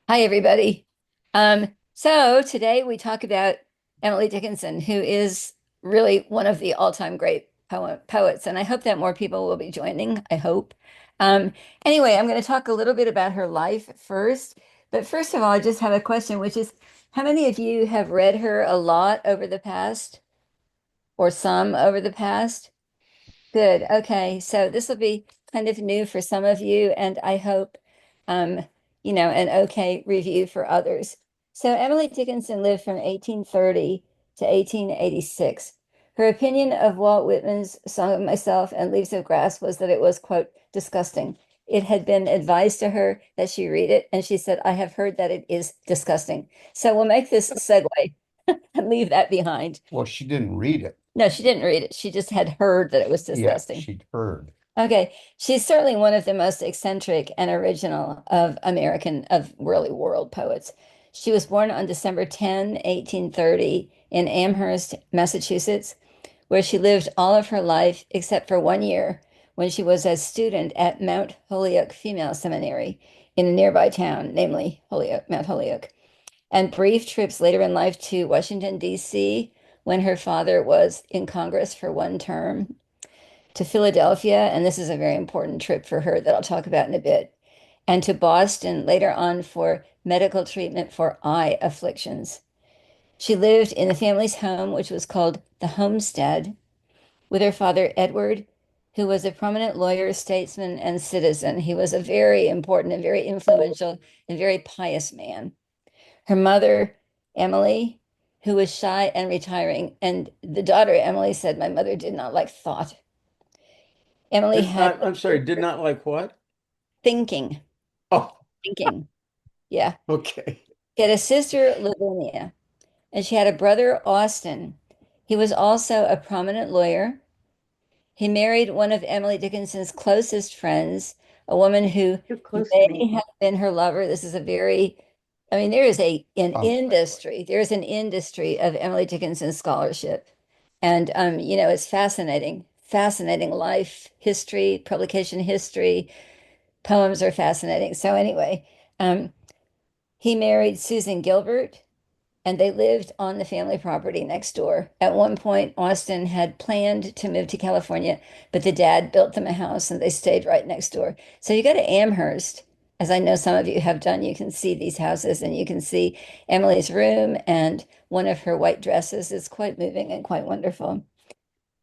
Hi, everybody. So today we talk about Emily Dickinson, who is really one of the all-time great poets, and I hope that more people will be joining. I hope. Um, anyway, I'm going to talk a little bit about her life first. But first of all, I just have a question, which is, how many of you have read her a lot over the past, or some over the past? Good. Okay. So this will be kind of new for some of you, and I hope, um, an okay review for others. So Emily Dickinson lived from 1830 to 1886. Her opinion of Walt Whitman's Song of Myself and Leaves of Grass was that it was, quote, disgusting. It had been advised to her that she read it, and she said, I have heard that it is disgusting. So we'll make this segue and leave that behind. Well, she didn't read it. No, she didn't read it. She just had heard that it was Yeah, disgusting. she'd heard. Okay, she's certainly one of the most eccentric and original of really world poets. She was born on December 10, 1830, in Amherst, Massachusetts, where she lived all of her life except for 1 year when she was a student at Mount Holyoke Female Seminary in a nearby town, namely Holyoke, Mount Holyoke, and brief trips later in life to Washington, D.C., when her father was in Congress for one term, to Philadelphia, and this is a very important trip for her that I'll talk about in a bit, and to Boston later on for medical treatment for eye afflictions. She lived in the family's home, which was called the Homestead, with her father, Edward, who was a prominent lawyer, statesman, and citizen. He was a very important and very influential and very pious man. Her mother, Emily, who was shy and retiring, and the daughter, Emily, said, my mother did not like thought. Emily had I'm sorry, did not like what? thinking, Oh, thinking. Yeah. okay. She had a sister, Lavinia, and she had a brother, Austin. He was also a prominent lawyer. He married one of Emily Dickinson's closest friends, a woman who You're close to may me. have been her lover. This is a very, I mean, Um, there's an industry of Emily Dickinson scholarship. And it's fascinating, fascinating life history, publication history. Poems are fascinating. So anyway, he married Susan Gilbert, and they lived on the family property next door. At one point, Austin had planned to move to California, but the dad built them a house and they stayed right next door. So you go to Amherst, as I know some of you have done, you can see these houses and you can see Emily's room and one of her white dresses. It's quite moving and quite wonderful.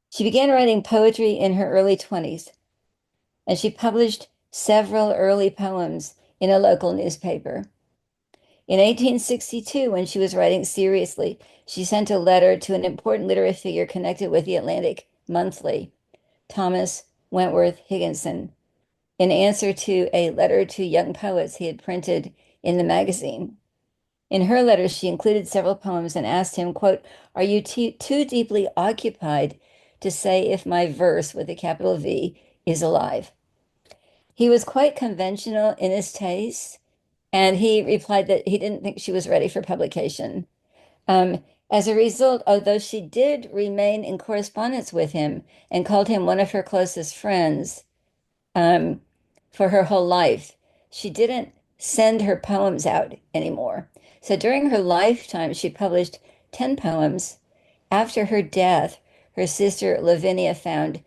She began writing poetry in her early 20s, and she published several early poems in a local newspaper. In 1862, when she was writing seriously, she sent a letter to an important literary figure connected with the Atlantic Monthly, Thomas Wentworth Higginson, in answer to a letter to young poets he had printed in the magazine. In her letter, she included several poems and asked him, quote, are you too deeply occupied to say if my verse with a capital V is alive? He was quite conventional in his taste, and he replied that he didn't think she was ready for publication. As a result, although she did remain in correspondence with him and called him one of her closest friends um, for her whole life, she didn't send her poems out anymore. So during her lifetime, she published 10 poems. After her death, her sister Lavinia found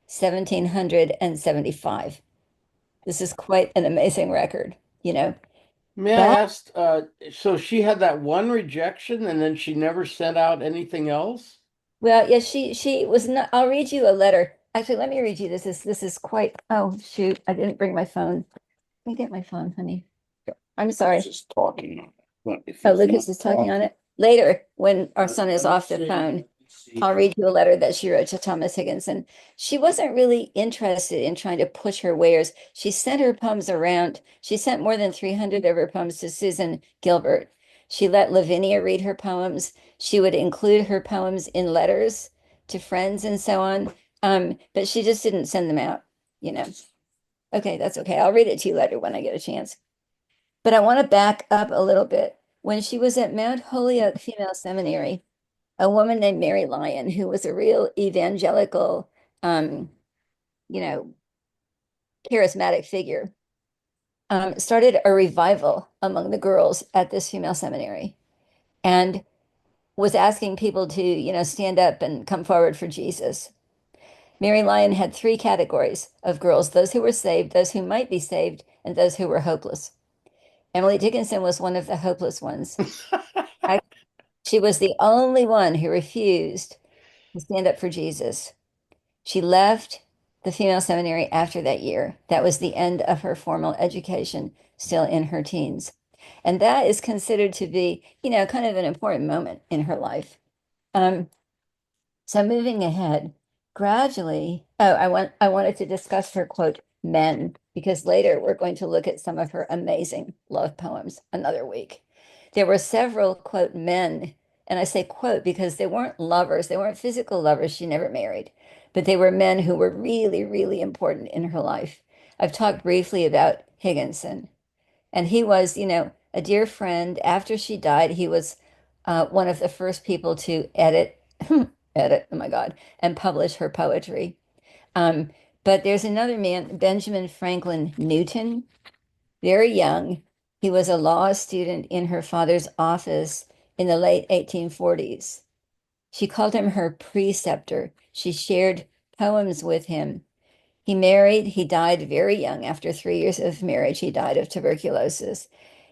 1,775. This is quite an amazing record, you know. May I But ask, so she had that one rejection and then she never sent out anything else? well, yes, she was not. I'll read you a letter. Actually, let me read you. This is quite. Oh shoot, I didn't bring my phone. Let me get my phone, honey. I'm sorry. Just talking. But if Oh, it's Lucas not is talking on talking, it. Later, when our son is off the phone, I'll read you a letter that she wrote to Thomas Higginson. She wasn't really interested in trying to push her wares. She sent her poems around. She sent more than 300 of her poems to Susan Gilbert. She let Lavinia read her poems. She would include her poems in letters to friends and so on. But she just didn't send them out, you know. Okay, that's okay. I'll read it to you later when I get a chance. But I want to back up a little bit. When she was at Mount Holyoke Female Seminary, a woman named Mary Lyon, who was a real evangelical, um, you know, charismatic figure, started a revival among the girls at this female seminary and was asking people to, stand up and come forward for Jesus. Mary Lyon had three categories of girls: those who were saved, those who might be saved, and those who were hopeless. Emily Dickinson was one of the hopeless ones. She was the only one who refused to stand up for Jesus. She left the female seminary after that year. That was the end of her formal education, still in her teens. And that is considered to be, kind of an important moment in her life. Um, so moving ahead, gradually, I wanted to discuss her quote, men, because later we're going to look at some of her amazing love poems another week. There were several quote men, and I say quote because they weren't lovers, they weren't physical lovers, she never married, but they were men who were really, really important in her life. I've talked briefly about Higginson, and he was, a dear friend. After she died, he was one of the first people to edit, edit, oh my God, and publish her poetry. Um, but there's another man, Benjamin Franklin Newton, very young. He was a law student in her father's office in the late 1840s. She called him her preceptor. She shared poems with him. He married, he died very young. After 3 years of marriage, he died of tuberculosis.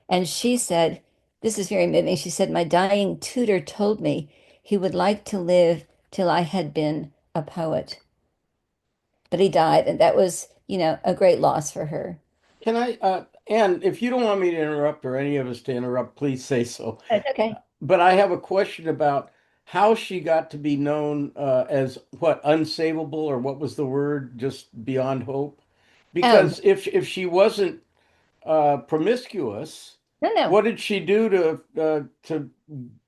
And she said, this is very moving. She said, my dying tutor told me he would like to live till I had been a poet. But he died, and that was, a great loss for her. Can and if you don't want me to interrupt or any of us to interrupt, please say so. That's okay. But I have a question about how she got to be known as what, unsavable, or what was the word, just beyond hope? Oh, Because if she wasn't promiscuous, no, no. what did she do to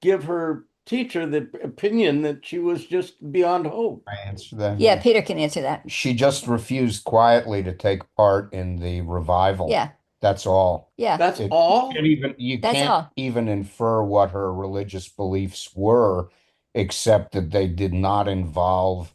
give her teacher the opinion that she was just beyond hope? I answer that. Yeah, Peter can answer that. She just refused quietly to take part in the revival. Yeah, That's all. yeah, That's It all? you that's can't all. even infer what her religious beliefs were, except that they did not involve,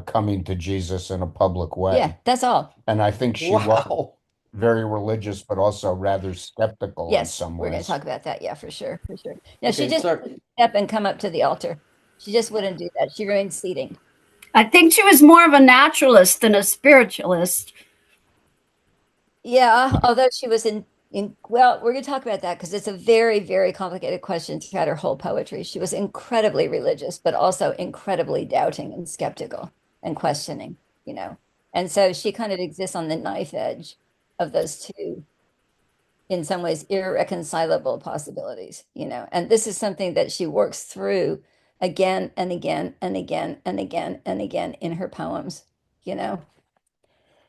coming to Jesus in a public Yeah, way. that's all. And I think she was Wow. very religious, but also rather skeptical in Yes, some we're going to ways. talk about that. Yeah, for sure, for sure. No, she Okay, just sorry. wouldn't step and come up to the altar. She just wouldn't do that. She remained seating. I think she was more of a naturalist than a spiritualist. Yeah, although she was well, we're going to talk about that because it's a very, very complicated question throughout her whole poetry. She was incredibly religious, but also incredibly doubting and skeptical and questioning, you know. And so she kind of exists on the knife edge of those two, in some ways, irreconcilable possibilities, And this is something that she works through again and again and again and again and again in her poems, you know.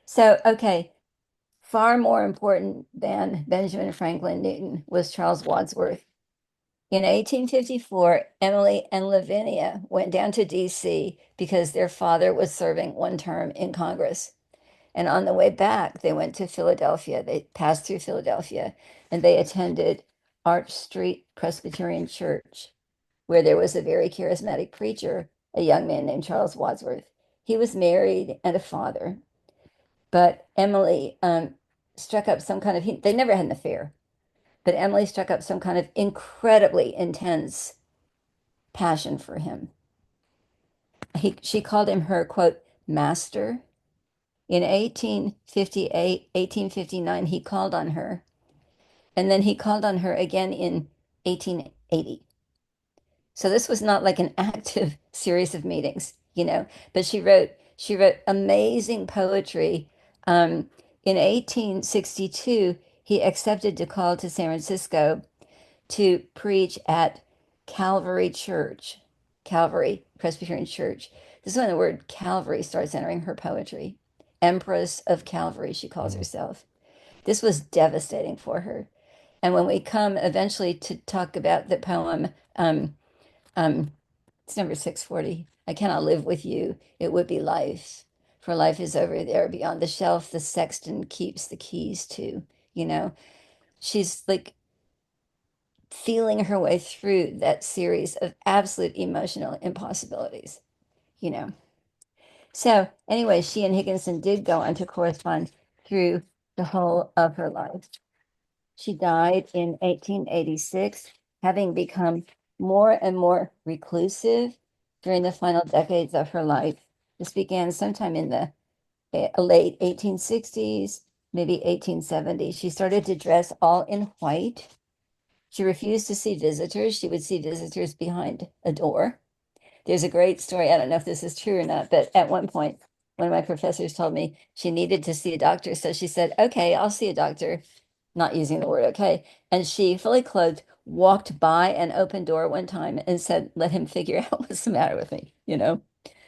So, okay. Far more important than Benjamin Franklin Newton was Charles Wadsworth. In 1854, Emily and Lavinia went down to DC because their father was serving one term in Congress. And on the way back, they went to Philadelphia. They passed through Philadelphia and they attended Arch Street Presbyterian Church, where there was a very charismatic preacher, a young man named Charles Wadsworth. He was married and a father. But Emily struck up some kind of, they never had an affair, but Emily struck up some kind of incredibly intense passion for him. She called him her, quote, master. In 1858, 1859, he called on her. And then he called on her again in 1880. So this was not like an active series of meetings, but she wrote amazing poetry. In 1862, he accepted to call to San Francisco to preach at Calvary Church, Calvary Presbyterian Church. This is when the word Calvary starts entering her poetry. Empress of Calvary, she calls herself. This was devastating for her. And when we come eventually to talk about the poem, um, it's number 640. I cannot live with you. It would be life. For life is over there beyond the shelf the sexton keeps the keys to, you know. She's like feeling her way through that series of absolute emotional impossibilities. So anyway, she and Higginson did go on to correspond through the whole of her life. She died in 1886, having become more and more reclusive during the final decades of her life. This began sometime in the late 1860s, maybe 1870. She started to dress all in white. She refused to see visitors. She would see visitors behind a door. There's a great story. I don't know if this is true or not, but at one point, one of my professors told me she needed to see a doctor. So she said, okay, I'll see a doctor, not using the word okay. And she, fully clothed, walked by an open door one time and said, let him figure out what's the matter with me, you know?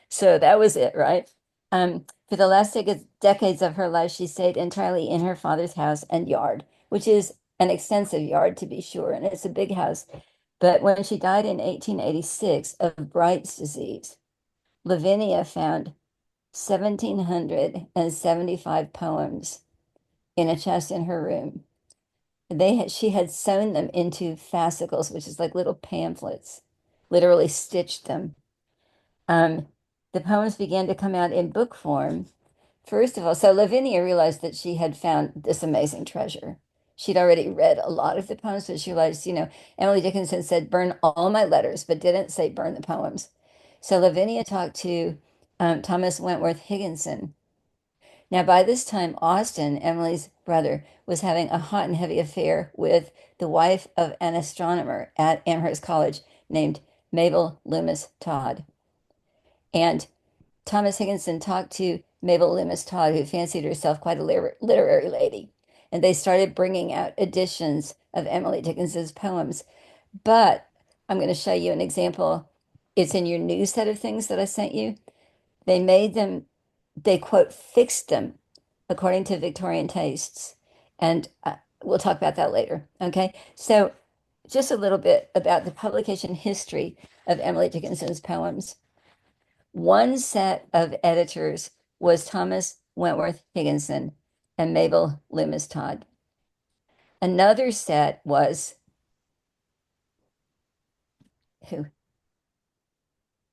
So that was it, right? For the last decades of her life, she stayed entirely in her father's house and yard, which is an extensive yard to be sure, and it's a big house. But when she died in 1886 of Bright's disease, Lavinia found 1,775 poems in a chest in her room. She had sewn them into fascicles, which is like little pamphlets, literally stitched them. Um, the poems began to come out in book form. First of all, so Lavinia realized that she had found this amazing treasure. She'd already read a lot of the poems, but she realized, Emily Dickinson said, burn all my letters, but didn't say burn the poems. So Lavinia talked to Thomas Wentworth Higginson. Now, by this time, Austin, Emily's brother, was having a hot and heavy affair with the wife of an astronomer at Amherst College named Mabel Loomis Todd. And Thomas Higginson talked to Mabel Loomis Todd, who fancied herself quite a literary lady. And they started bringing out editions of Emily Dickinson's poems. But I'm going to show you an example. It's in your new set of things that I sent you. They made them, they quote, fixed them according to Victorian tastes. And we'll talk about that later. Okay. So, just a little bit about the publication history of Emily Dickinson's poems. One set of editors was Thomas Wentworth Higginson and Mabel Loomis Todd. Another set was who?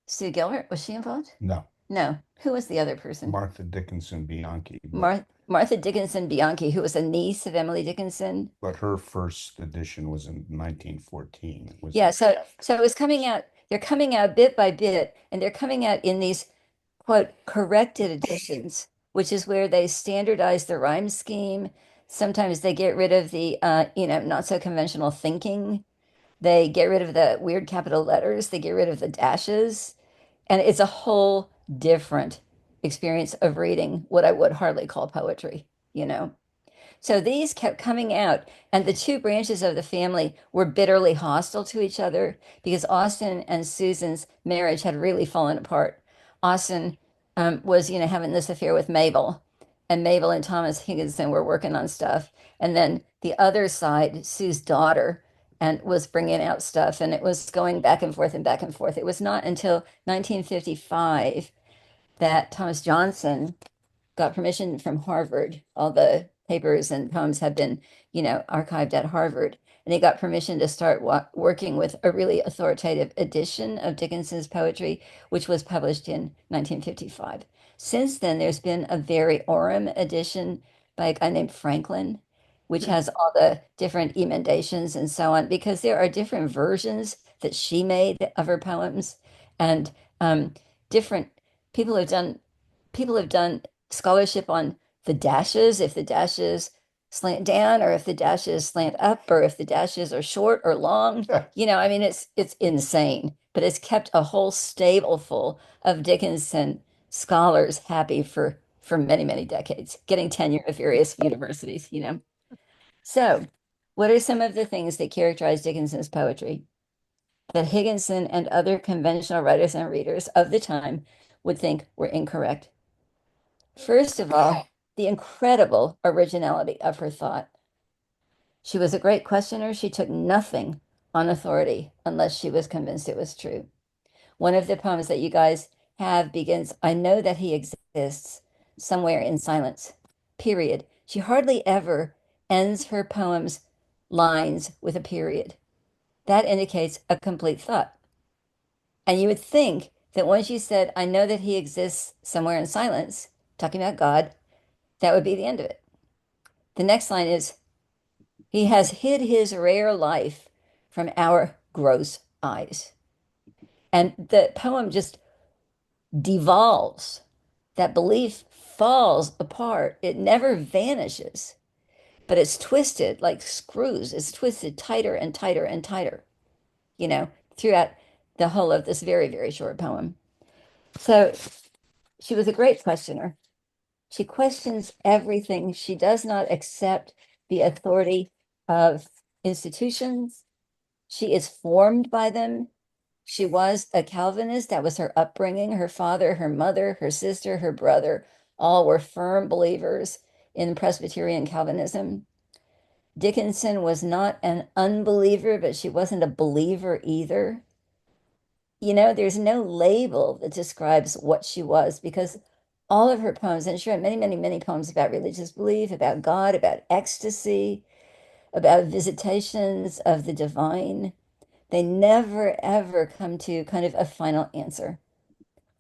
Sue Gilbert? Was she involved? No, No. Who was the other person? Martha Dickinson Bianchi, but Martha Dickinson Bianchi, who was a niece of Emily Dickinson. her first edition was in 1914. It was Yeah, so it was coming out, they're coming out bit by bit, and they're coming out in these quote corrected editions, which is where they standardize the rhyme scheme. Sometimes they get rid of the not so conventional thinking. They get rid of the weird capital letters, they get rid of the dashes, and it's a whole different experience of reading what I would hardly call poetry, you know. So these kept coming out, and the two branches of the family were bitterly hostile to each other because Austin and Susan's marriage had really fallen apart. Austin was, having this affair with Mabel, and Mabel and Thomas Higginson were working on stuff. And then the other side, Sue's daughter, and was bringing out stuff, and it was going back and forth and back and forth. It was not until 1955 that Thomas Johnson got permission from Harvard. All the papers and poems have been, archived at Harvard. And he got permission to start working with a really authoritative edition of Dickinson's poetry, which was published in 1955. Since then, there's been a very Orem edition by a guy named Franklin, which has all the different emendations and so on, because there are different versions that she made of her poems, and different people have done scholarship on the dashes, if the dashes slant down or if the dashes slant up or if the dashes are short or long. I mean, it's insane, but it's kept a whole stable full of Dickinson scholars happy for many, many decades, getting tenure at various universities. So, what are some of the things that characterize Dickinson's poetry that Higginson and other conventional writers and readers of the time would think were incorrect? First of all, the incredible originality of her thought. She was a great questioner. She took nothing on authority unless she was convinced it was true. One of the poems that you guys have begins, I know that he exists somewhere in silence, period. She hardly ever ends her poem's lines with a period. That indicates a complete thought. And you would think that once you said, I know that he exists somewhere in silence, talking about God, that would be the end of it. The next line is, he has hid his rare life from our gross eyes. And the poem just devolves. That belief falls apart. It never vanishes, but it's twisted like screws. It's twisted tighter and tighter and tighter, throughout the whole of this very, very short poem. So she was a great questioner. She questions everything. She does not accept the authority of institutions. She is formed by them. She was a Calvinist. That was her upbringing. Her father, her mother, her sister, her brother, all were firm believers in Presbyterian Calvinism. Dickenson was not an unbeliever, but she wasn't a believer either. There's no label that describes what she was because all of her poems, and she wrote many, many, many poems about religious belief, about God, about ecstasy, about visitations of the divine. They never, ever come to kind of a final answer.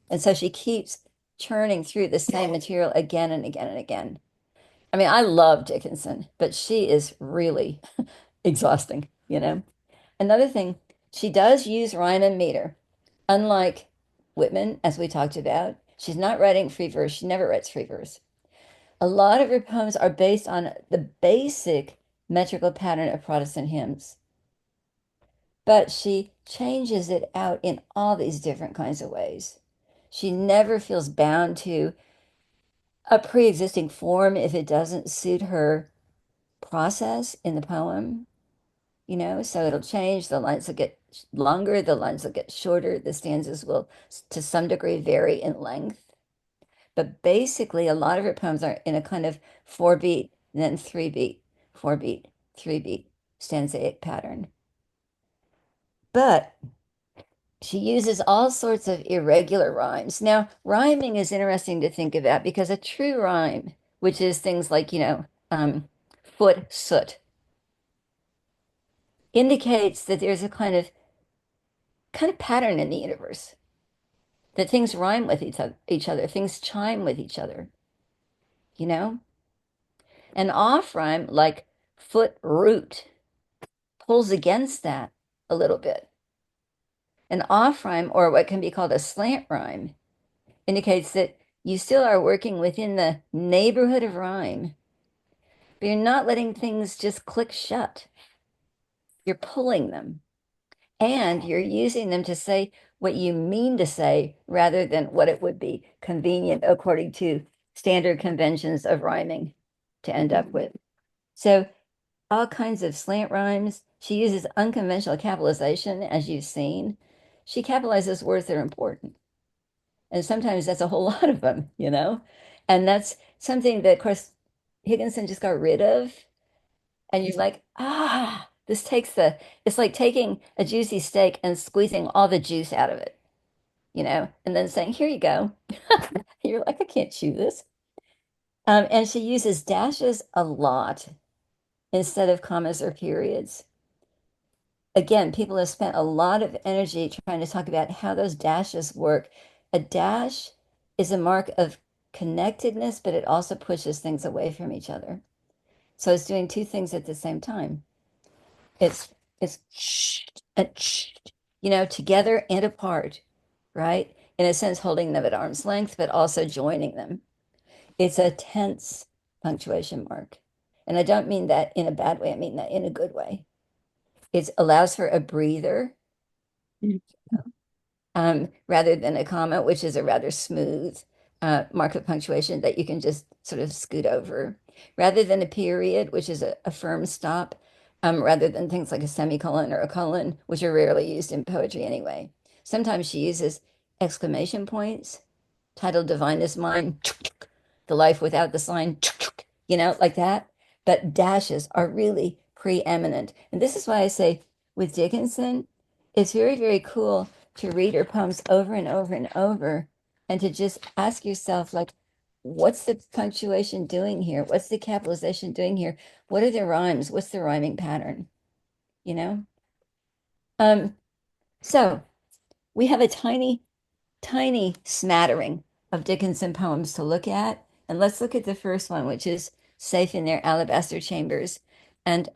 And so she keeps churning through the same material again and again and again. I mean, I love Dickinson, but she is really exhausting. Another thing, she does use rhyme and meter. Unlike Whitman, as we talked about, she's not writing free verse. She never writes free verse. A lot of her poems are based on the basic metrical pattern of Protestant hymns, but she changes it out in all these different kinds of ways. She never feels bound to a pre-existing form if it doesn't suit her process in the poem. So it'll change. The lines will get longer, the lines will get shorter, the stanzas will, to some degree, vary in length. But basically, a lot of her poems are in a kind of 4-beat, then 3-beat, 4-beat, 3-beat stanzaic pattern. But she uses all sorts of irregular rhymes. Now, rhyming is interesting to think about because a true rhyme, which is things like, foot, soot, indicates that there's a kind of pattern in the universe, that things rhyme with each other, things chime with each other, you know? An off rhyme like foot root pulls against that a little bit. An off rhyme, or what can be called a slant rhyme, indicates that you still are working within the neighborhood of rhyme, but you're not letting things just click shut. You're pulling them and you're using them to say what you mean to say rather than what it would be convenient according to standard conventions of rhyming to end up with. So all kinds of slant rhymes. She uses unconventional capitalization, as you've seen. She capitalizes words that are important. And sometimes that's a whole lot of them. And that's something that, of course, Higginson just got rid of. And you're like, it's like taking a juicy steak and squeezing all the juice out of it, and then saying, here you go. You're like, I can't chew this. And she uses dashes a lot instead of commas or periods. Again, people have spent a lot of energy trying to talk about how those dashes work. A dash is a mark of connectedness, but it also pushes things away from each other. So it's doing two things at the same time. It's together and apart, right? In a sense, holding them at arm's length, but also joining them. It's a tense punctuation mark. And I don't mean that in a bad way. I mean that in a good way. It allows for a breather rather than a comma, which is a rather smooth mark of punctuation that you can just sort of scoot over, rather than a period, which is a firm stop, rather than things like a semicolon or a colon, which are rarely used in poetry anyway. Sometimes she uses exclamation points, titled Divine is Mine, the life without the sign, like that. But dashes are really preeminent. And this is why I say with Dickinson, it's very, very cool to read her poems over and over and over and to just ask yourself, like, what's the punctuation doing here? What's the capitalization doing here? What are the rhymes? What's the rhyming pattern? You know? So we have a tiny, tiny smattering of Dickinson poems to look at. And let's look at the first one, which is safe in their alabaster chambers. And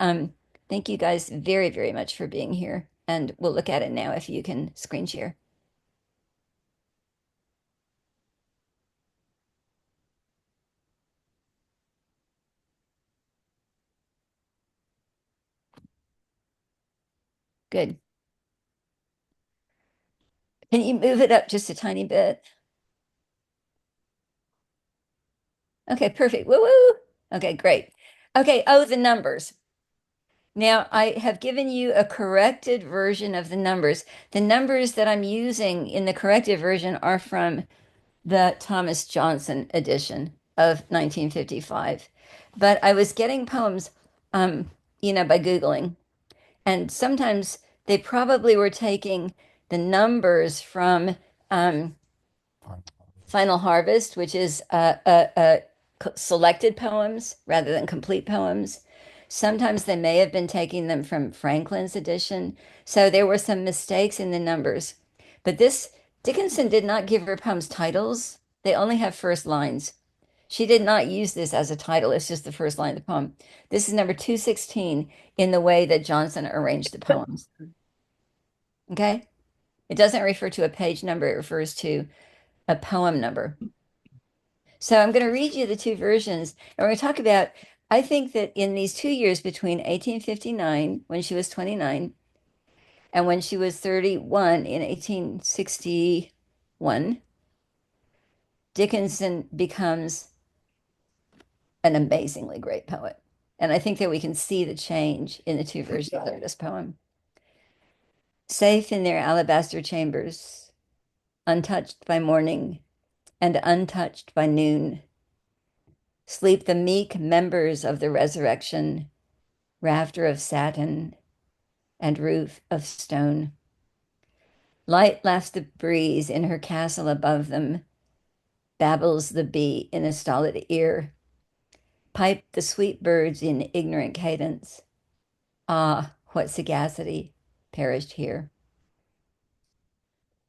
thank you guys very, very much for being here. And we'll look at it now if you can screen share. Good. Can you move it up just a tiny bit? Okay, perfect. Woo woo. Okay, great. Okay, oh, the numbers. Now, I have given you a corrected version of the numbers. The numbers that I'm using in the corrected version are from the Thomas Johnson edition of 1955. But I was getting poems, by Googling, and sometimes they probably were taking the numbers from Final Harvest, which is selected poems rather than complete poems. Sometimes they may have been taking them from Franklin's edition. So there were some mistakes in the numbers. But this, Dickinson did not give her poems titles. They only have first lines. She did not use this as a title. It's just the first line of the poem. This is number 216 in the way that Johnson arranged the poems. Okay? It doesn't refer to a page number, it refers to a poem number. So I'm going to read you the two versions, and we're going to talk about. I think that in these 2 years between 1859, when she was 29, and when she was 31 in 1861, Dickinson becomes an amazingly great poet. And I think that we can see the change in the two versions of this poem. Safe in their alabaster chambers, untouched by morning and untouched by noon, sleep the meek members of the resurrection, rafter of satin and roof of stone. Light laughs the breeze in her castle above them, babbles the bee in a stolid ear, pipe the sweet birds in ignorant cadence. Ah, what sagacity perished here.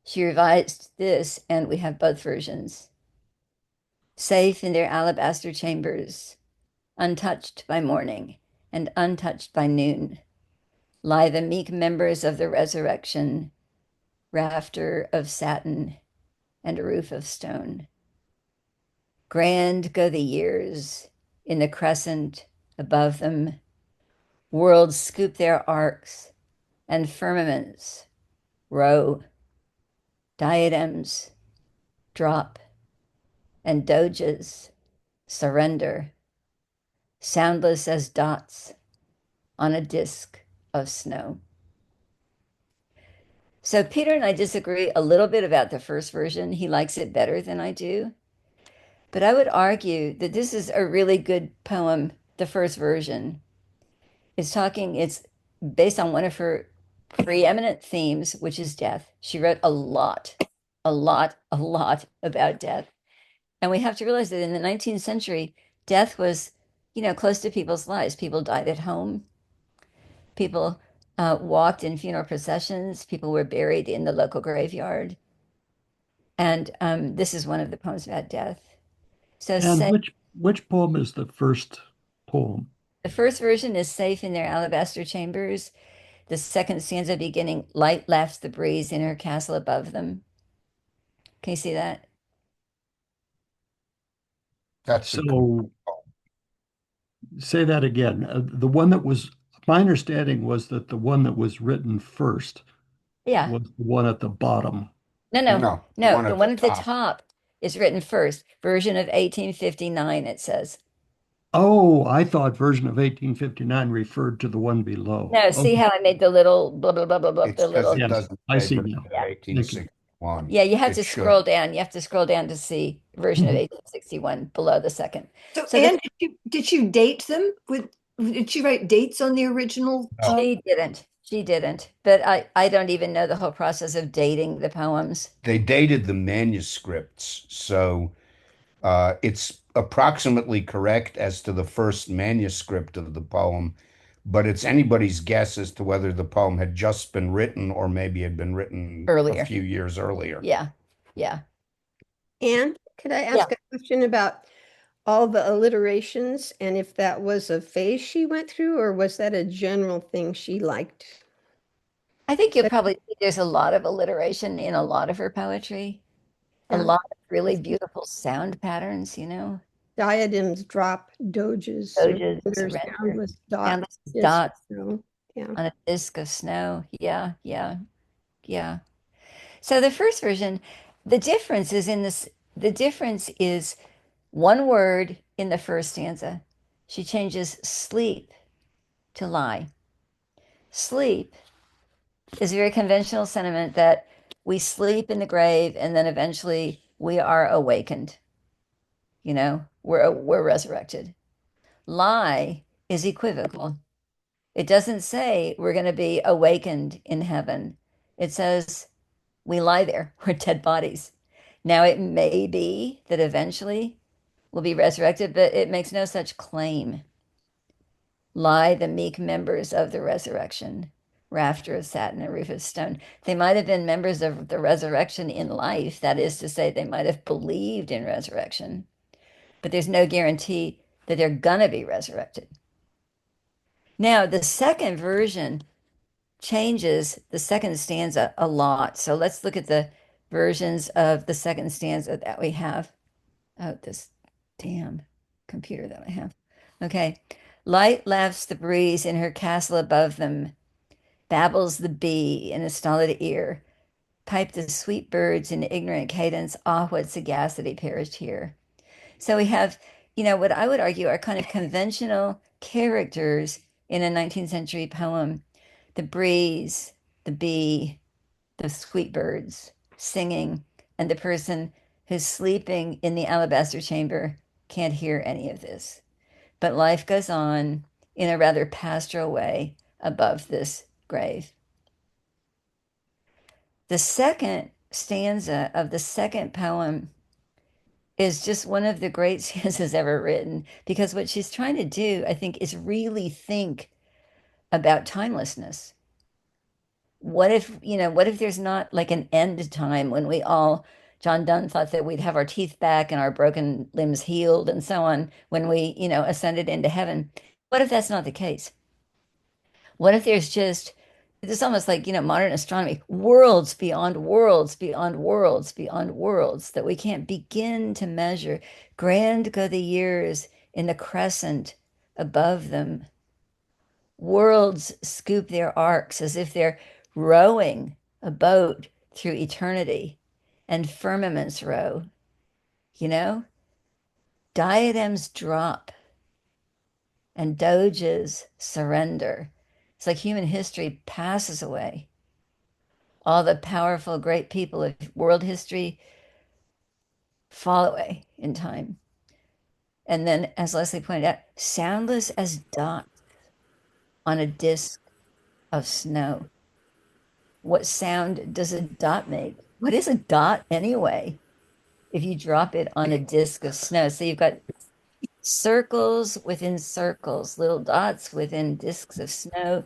She revised this, and we have both versions. Safe in their alabaster chambers, untouched by morning and untouched by noon, lie the meek members of the resurrection, rafter of satin and a roof of stone. Grand go the years in the crescent above them, worlds scoop their arcs and firmaments row, diadems drop and doges surrender, soundless as dots on a disk of snow. So Peter and I disagree a little bit about the first version. He likes it better than I do. But I would argue that this is a really good poem, the first version. It's based on one of her preeminent themes, which is death. She wrote a lot about death. And we have to realize that in the 19th century, death was, close to people's lives. People died at home. People walked in funeral processions. People were buried in the local graveyard. And this is one of the poems about death. So And say, which poem is the first poem? the first version is safe in their alabaster chambers. The second stanza beginning, light laughs the breeze in her castle above them. Can you see that? That's a So say that again. The one that was, my understanding was that the one that was written first Yeah. was the one at the bottom. No. one The at one the at the top. top is written first. Version of 1859, it says. Oh, I thought version of 1859 referred to the one below. No, see Okay. how I made the little blah, blah, blah, blah, blah, It's the because little. it Yes, doesn't I say see version now. of Yeah. Thank you. 1861. Yeah, you have It to should. scroll down. You have to scroll down to see version of Mhm. 1861 below the second. So, So Anne, did you date them did she write dates on the original? No. she didn't. She didn't. But I don't even know the whole process of dating the poems. They dated the manuscripts, so it's approximately correct as to the first manuscript of the poem, but it's anybody's guess as to whether the poem had just been written or maybe had been written a Earlier. few years earlier. Yeah. Yeah. Anne, could I Yeah. ask a question about all the alliterations and if that was a phase she went through, or was that a general thing she liked? I think you'll probably see there's a lot of alliteration in a lot of her poetry, a Yeah. lot of really beautiful sound patterns, you know, Diadems, drop, doges, doges, surrender, surrender, soundless dot, soundless disc, dots no. Yeah. on a disk of snow. Yeah, yeah, yeah. So the first version, the difference is in this, the difference is one word in the first stanza. She changes sleep to lie. Sleep is a very conventional sentiment that we sleep in the grave and then eventually we are awakened. You know, we're resurrected. Lie is equivocal. It doesn't say we're going to be awakened in heaven. It says we lie there. We're dead bodies. Now, it may be that eventually we'll be resurrected, but it makes no such claim. Lie the meek members of the resurrection, rafter of satin and roof of stone. They might have been members of the resurrection in life. That is to say, they might have believed in resurrection, but there's no guarantee that they're gonna be resurrected. Now, the second version changes the second stanza a lot. So let's look at the versions of the second stanza that we have. Oh, this damn computer that I have. Okay. Light laughs the breeze in her castle above them, babbles the bee in a stolid ear, pipe the sweet birds in ignorant cadence, ah, what sagacity perished here. So we have, you know, what I would argue are kind of conventional characters in a 19th century poem. The breeze, the bee, the sweet birds singing, and the person who's sleeping in the alabaster chamber can't hear any of this. But life goes on in a rather pastoral way above this grave. The second stanza of the second poem is just one of the great stanzas ever written because what she's trying to do, I think, is really think about timelessness. What if, you know, what if there's not like an end time when we all, John Donne thought that we'd have our teeth back and our broken limbs healed and so on when we, you know, ascended into heaven? What if that's not the case? What if there's just, it's almost like, you know, modern astronomy, worlds beyond worlds, beyond worlds, beyond worlds that we can't begin to measure. Grand go the years in the crescent above them. Worlds scoop their arcs as if they're rowing a boat through eternity, and firmaments row, you know? Diadems drop and doges surrender. It's like human history passes away. All the powerful, great people of world history fall away in time. And then, as Leslie pointed out, soundless as dots on a disk of snow. What sound does a dot make? What is a dot anyway? If you drop it on a disk of snow. So you've got circles within circles, little dots within disks of snow,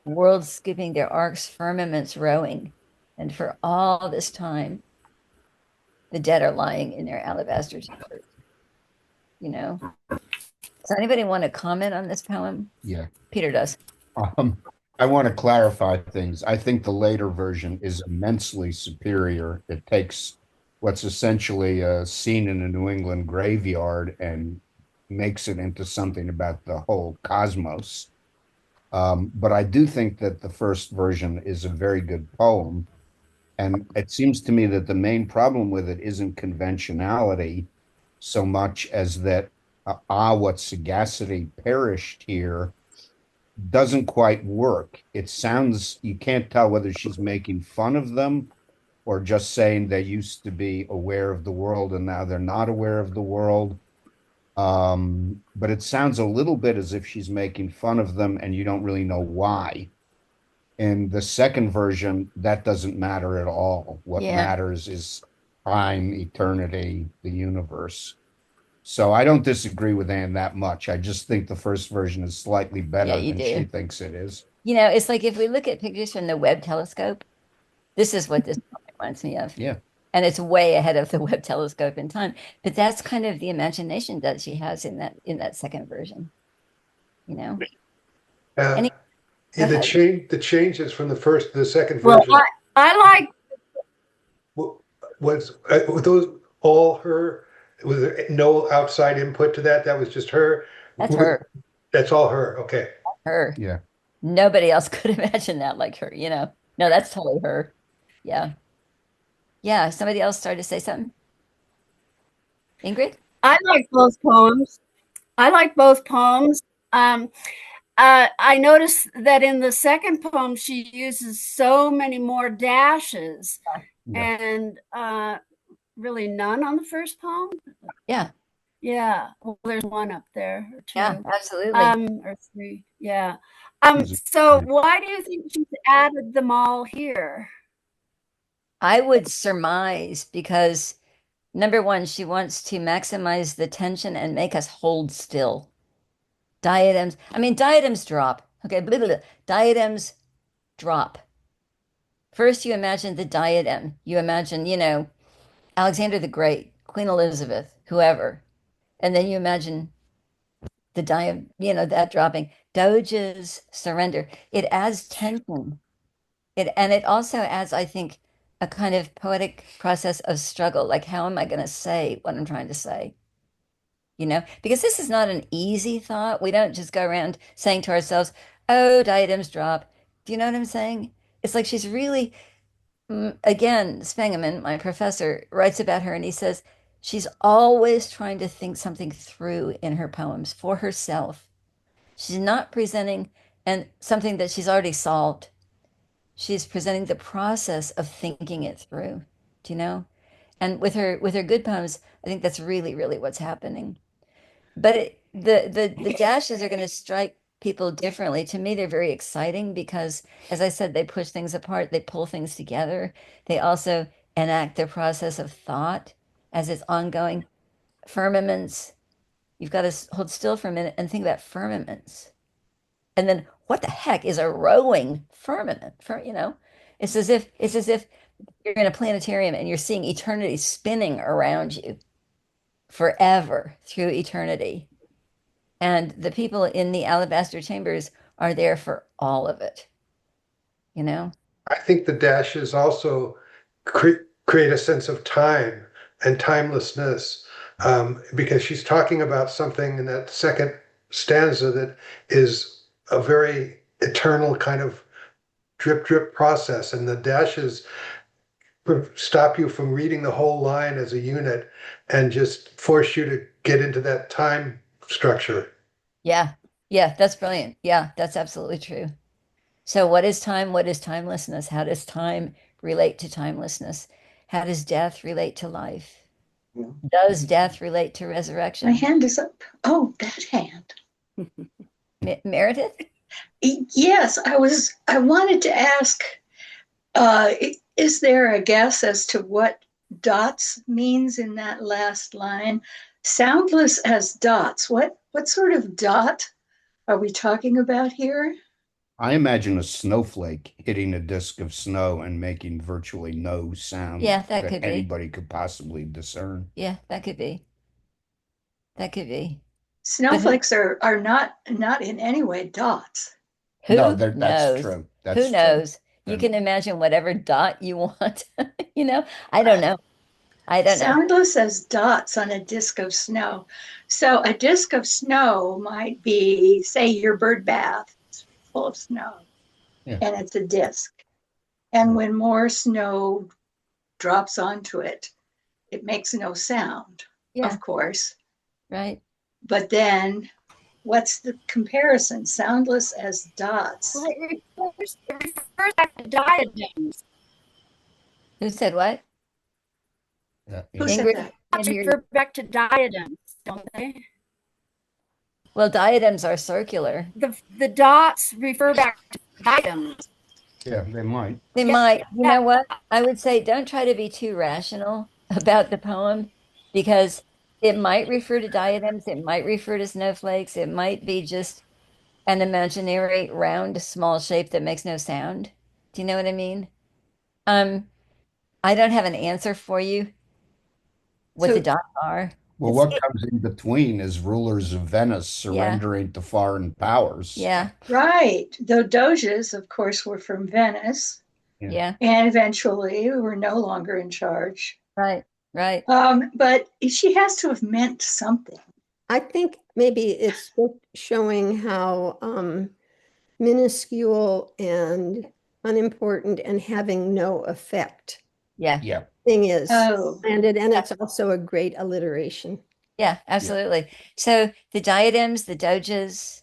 worlds skipping their arcs, firmaments rowing. And for all this time, the dead are lying in their alabaster chambers, you know? Does anybody want to comment on this poem? Yeah. Peter does. Um, I want to clarify things. I think the later version is immensely superior. It takes what's essentially a scene in a New England graveyard and makes it into something about the whole cosmos. But I do think that the first version is a very good poem. And it seems to me that the main problem with it isn't conventionality so much as that, what sagacity perished here doesn't quite work. It sounds, you can't tell whether she's making fun of them or just saying they used to be aware of the world and now they're not aware of the world. But it sounds a little bit as if she's making fun of them and you don't really know why. In the second version, that doesn't matter at all. What Yeah. matters is time, eternity, the universe. So I don't disagree with Anne that much. I just think the first version is slightly Yeah, better you than she do. thinks it is. You know, it's like if we look at pictures from the Webb telescope, this is what this poem reminds me of. Yeah. and it's way ahead of the Webb telescope in time. But that's kind of the imagination that she has in that second version, you know. Uh, Any Go yeah, ahead. the changes from the first to the second Well, version I like, wa- were those all her? Was there no outside input to that? That was just her. That's her, That's all her. Okay. her. Yeah. Nobody else could imagine that like her, you know. No, that's totally her. Yeah. Yeah. Somebody else started to say something. Ingrid? I like both poems. I like both poems. Um, I noticed that in the second poem, she uses so many more dashes Yeah. and really none on the first poem. Yeah. Yeah. Well, there's one up there or Yeah, two, absolutely. or three. Yeah. She's So a- why do you think she's added them all here? I would surmise because number one, she wants to maximize the tension and make us hold still. Diadems, I mean, diadems drop. Okay, blah, blah, blah. Diadems drop. First, you imagine the diadem. You imagine, you know, Alexander the Great, Queen Elizabeth, whoever. And then you imagine the diadem, you know, that dropping. Doge's surrender. It adds tension. It also adds, I think, a kind of poetic process of struggle. Like, how am I going to say what I'm trying to say? You know, because this is not an easy thought. We don't just go around saying to ourselves, "Oh, diadems drop." Do you know what I'm saying? It's like she's really, again, Spengeman, my professor, writes about her, and he says she's always trying to think something through in her poems for herself. She's not presenting and something that she's already solved. She's presenting the process of thinking it through. Do you know? And with her good poems, I think that's really, really what's happening. But the dashes are going to strike people differently. To me, they're very exciting because, as I said, they push things apart, they pull things together. They also enact the process of thought as it's ongoing. Firmaments, you've got to hold still for a minute and think about firmaments. And then what the heck is a rowing firmament? For, you know, it's as if you're in a planetarium and you're seeing eternity spinning around you forever through eternity. And the people in the alabaster chambers are there for all of it, you know? I think the dashes also create a sense of time and timelessness, because she's talking about something in that second stanza that is a very eternal kind of drip drip process, and the dashes stop you from reading the whole line as a unit and just force you to get into that time structure. Yeah. Yeah, that's brilliant. Yeah, that's absolutely true. So what is time? What is timelessness? How does time relate to timelessness? How does death relate to life? Does death relate to My resurrection? hand is up. Oh, that hand. Meredith? Yes, I wanted to ask, is there a guess as to what dots means in that last line? Soundless as dots. What sort of dot are we talking about here? I imagine a snowflake hitting a disk of snow and making virtually no sound Yeah, that that could be. anybody could possibly discern. Yeah, that could be. That could be. But Snowflakes are not in any way dots. No, who that's knows? true. Who That's true. knows? You And can imagine whatever dot you want. You know, I don't know. I don't know. Soundless as dots on a disk of snow. So a disk of snow might be, say, your bird bath full of snow, yeah, and it's a disk. And right. when more snow drops onto it, it makes no sound, Yeah, of course. right. But then what's the comparison? Soundless as dots. Well, it refers back to diadems. Who said what? Yeah, Who yeah. said Ingrid, that? I can't hear you. Refer back to diadems, don't they? Well, diadems are circular. The dots refer back to diadems. Yeah, they might. They Yeah. might, you know what? I would say don't try to be too rational about the poem because it might refer to diadems, it might refer to snowflakes, it might be just an imaginary round small shape that makes no sound. Do you know what I mean? Um, I don't have an answer for you what the So dots are. Well, It's what comes in between is rulers of Venice yeah, surrendering to foreign powers. yeah, Right. The Doges, of course, were from Venice Yeah. yeah, and eventually were no longer in charge. right, right. But she has to have meant something. I think maybe it's just showing how minuscule and unimportant and having no effect Yeah, Yeah. thing is Oh, landed, and it's also a great alliteration. yeah, Yeah. absolutely. So the diadems, the doges,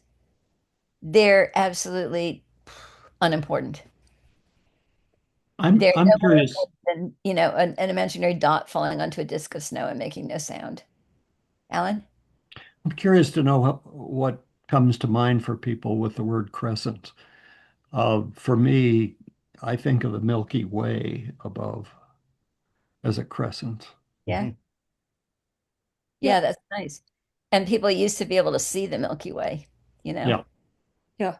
they're absolutely unimportant. They're I'm no more curious. important than, an imaginary dot falling onto a disk of snow and making no sound. Alan? I'm curious to know what comes to mind for people with the word crescent. For me, I think of the Milky Way above as a crescent. Yeah, Mhm. yeah, yeah, that's nice. And people used to be able to see the Milky Way, you know. Yeah. yeah.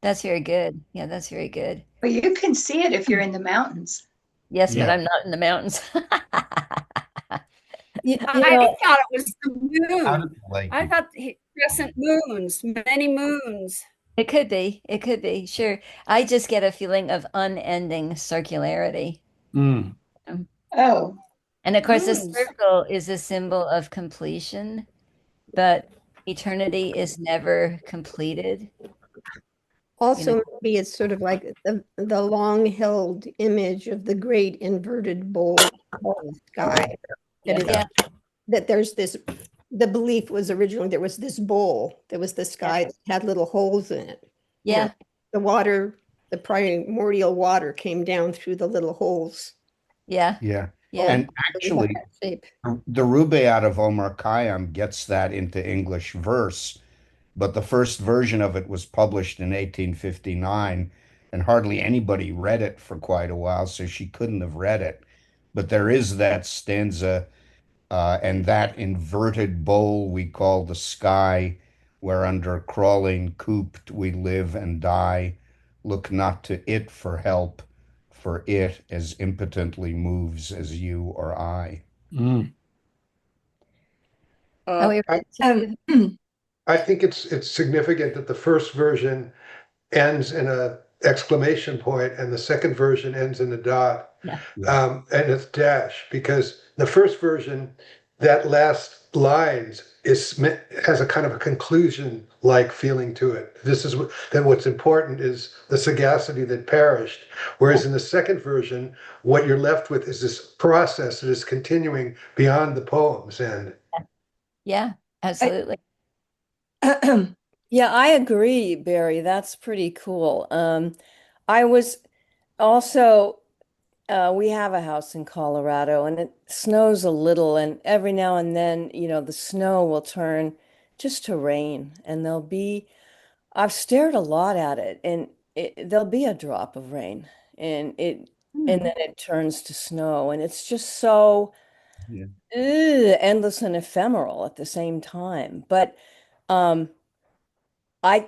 That's very good. Yeah, that's very good. but you can see it if you're in the mountains. Yes, but Yeah. I'm not in the mountains. You I know, thought it was the Out moon. of the lake. I thought crescent moons, many moons. It could be. It could be. Sure. I just get a feeling of unending circularity. Mm. Um, Oh, And of course, the Moons. circle is a symbol of completion, but eternity is never completed. You know, Also, maybe it's sort of like the long-held image of the great inverted bowl of the sky. That Yeah. is, yeah, that there's this, the belief was originally there was this bowl, there was the yeah, sky that had little holes in it. And yeah, the water, the primordial water came down through the little holes. yeah, Yeah. yeah, Holes And really have actually, that shape. the Rubaiyat of Omar Khayyam gets that into English verse, but the first version of it was published in 1859, and hardly anybody read it for quite a while, so she couldn't have read it. But there is that stanza, and that inverted bowl we call the sky, where under crawling cooped we live and die. Look not to it for help, for it as impotently moves as you or I. Mm. Are we I ready um, to? I think it's significant that the first version ends in a exclamation point and the second version ends in a dot, Yeah, Yeah. and it's dash, because the first version, that last lines has a kind of a conclusion like feeling to it. This is what then what's important is the sagacity that perished, yeah, whereas in the second version what you're left with is this process that is continuing beyond the poem's end. yeah, I, absolutely. Yeah, I agree, Barry. That's pretty cool. I was also, we have a house in Colorado and it snows a little, and every now and then, the snow will turn just to rain, and I've stared a lot at it, and there'll be a drop of rain, and and Hmm. then it turns to snow, and it's just so Yeah. endless and ephemeral at the same time. But, um,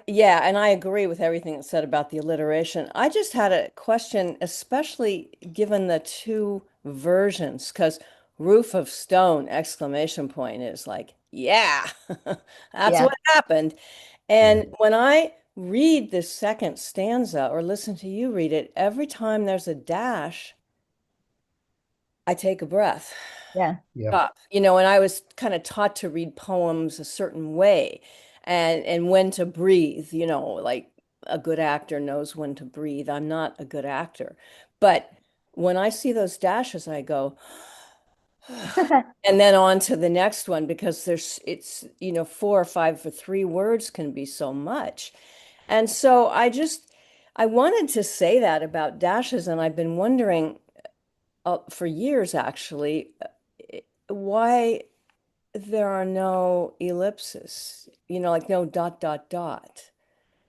yeah, and I agree with everything that's said about the alliteration. I just had a question, especially given the two versions, because roof of stone exclamation point is like, yeah, that's Yeah, what happened. Yeah. And when I read the second stanza or listen to you read it, every time there's a dash, I take a breath. yeah, Yeah. Stop. And I was kind of taught to read poems a certain way, and when to breathe, like a good actor knows when to breathe. I'm not a good actor, but when I see those dashes, I go, and then on to the next one, because it's, four or five for three words can be so much. And so I wanted to say that about dashes, and I've been wondering, for years actually, why there are no ellipses, like no dot, dot, dot,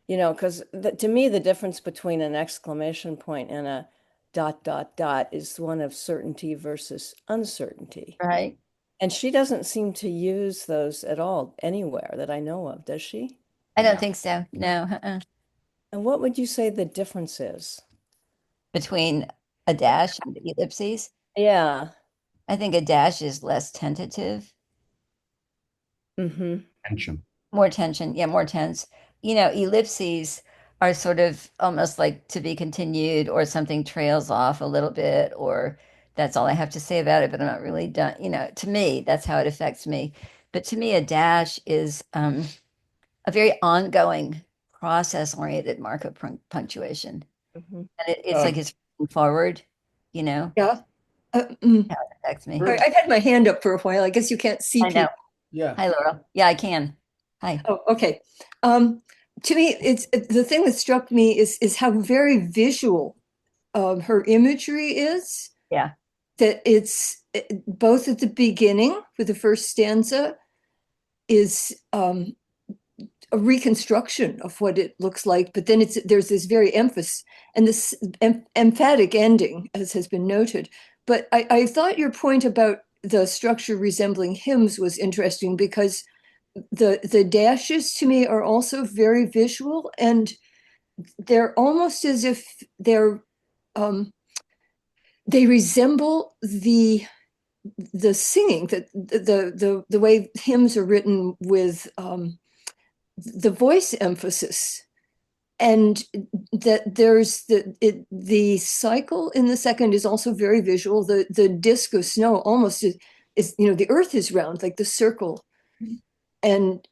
because to me, the difference between an exclamation point and a dot, dot, dot is one of certainty versus uncertainty. right. And she doesn't seem to use those at all anywhere that I know of, does she? I don't No. think so. No, And what would you say the difference is? between a dash and ellipses. Yeah. I think a dash is less tentative, Hmm. Tension. more tension. Yeah, more tense. Ellipses are sort of almost like to be continued, or something trails off a little bit, or that's all I have to say about it, but I'm not really done. To me, that's how it affects me. But to me, a dash is a very ongoing, process-oriented mark of punctuation. Hmm. And it's Uh, like it's moving forward, you know, Yeah. Mm. how it affects me. All for, right, I've had my hand up for a while. I guess you can't see I know. people. yeah. Hi, Laurel. Yeah, I can. Hi. Oh, okay. Um, to me, it's the thing that struck me is how very visual her imagery is. Yeah. That it's both at the beginning with the first stanza is a reconstruction of what it looks like, but then there's this very emphasis and this emphatic ending, as has been noted. But I thought your point about the structure resembling hymns was interesting because the dashes to me are also very visual, and they're almost as if um, they resemble the singing, that the way hymns are written with the voice emphasis, and that there's the cycle in the second is also very visual. The disc of snow almost is the earth is round like the circle, and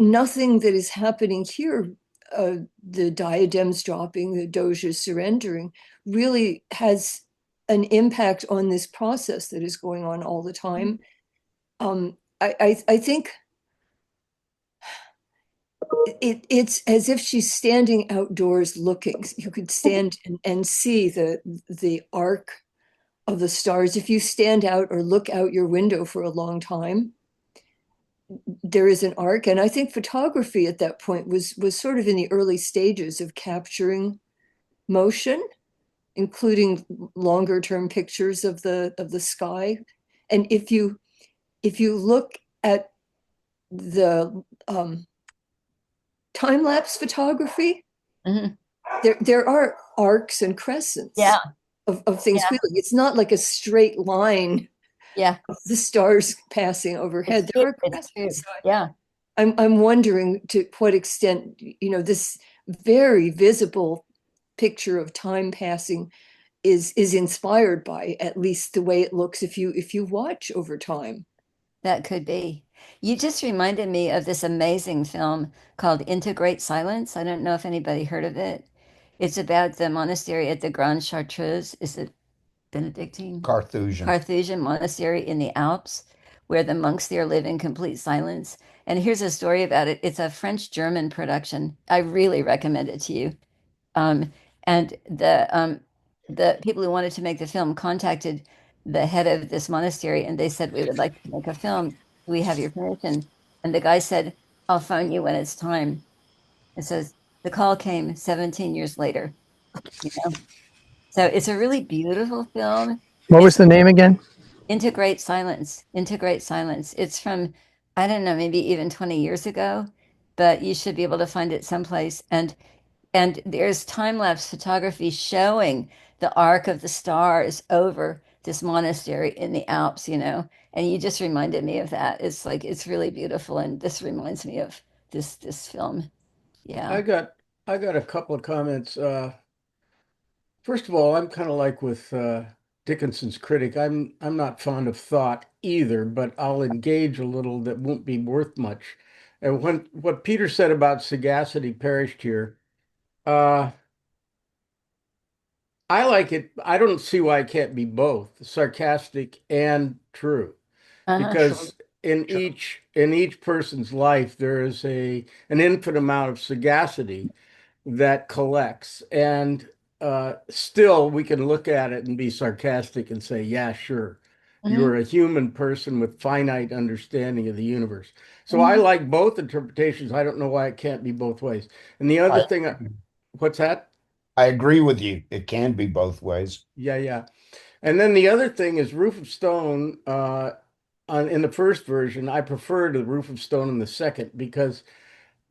nothing that is happening here, the diadems dropping, the doges surrendering, really has an impact on this process that is going on all the time. I think it's as if she's standing outdoors looking. You could stand and see the arc of the stars. If you stand out or look out your window for a long time, there is an arc. And I think photography at that point was sort of in the early stages of capturing motion, including longer term pictures of the sky. And if you look at the time lapse photography, Mhm. there are arcs and crescents Yeah. of things Yeah. wheeling. It's not like a straight line Yeah. of the stars passing overhead. It's There true. are It's true. crescents. So Yeah. I'm wondering to what extent this very visible picture of time passing is inspired by at least the way it looks if you watch over time. That could be. You just reminded me of this amazing film called Into Great Silence. I don't know if anybody heard of it. It's about the monastery at the Grande Chartreuse. Is it Benedictine? Carthusian. Carthusian monastery in the Alps, where the monks there live in complete silence. And here's a story about it. It's a French-German production. I really recommend it to you. And the people who wanted to make the film contacted the head of this monastery, and they said, "We would like to make a film. Do we have your permission?" And the guy said, "I'll phone you when it's time." It says the call came 17 years later. You know, so it's a really beautiful film. What was It's the name again? Into Great Silence. Into Great Silence. It's from, I don't know, maybe even 20 years ago, but you should be able to find it someplace. And there's time-lapse photography showing the arc of the stars over this monastery in the Alps, and you just reminded me of that. It's like it's really beautiful, and this reminds me of this film. I Yeah. got I got a couple of comments. First of all, I'm kind of like with Dickinson's critic. I'm not fond of thought either, but I'll engage a little that won't be worth much. And when what Peter said about sagacity perished here, uh, I like it. I don't see why it can't be both sarcastic and true, Uh-huh. because in each person's life there is an infinite amount of sagacity that collects. And still, we can look at it and be sarcastic and say, yeah, sure, Hmm. you're a human person with finite understanding of the universe. So I Hmm. like both interpretations. I don't know why it can't be both ways. And the other I, thing, what's that? I agree with you. It can be both ways. Yeah, yeah. And then the other thing is Roof of Stone. In the first version, I prefer the Roof of Stone in the second because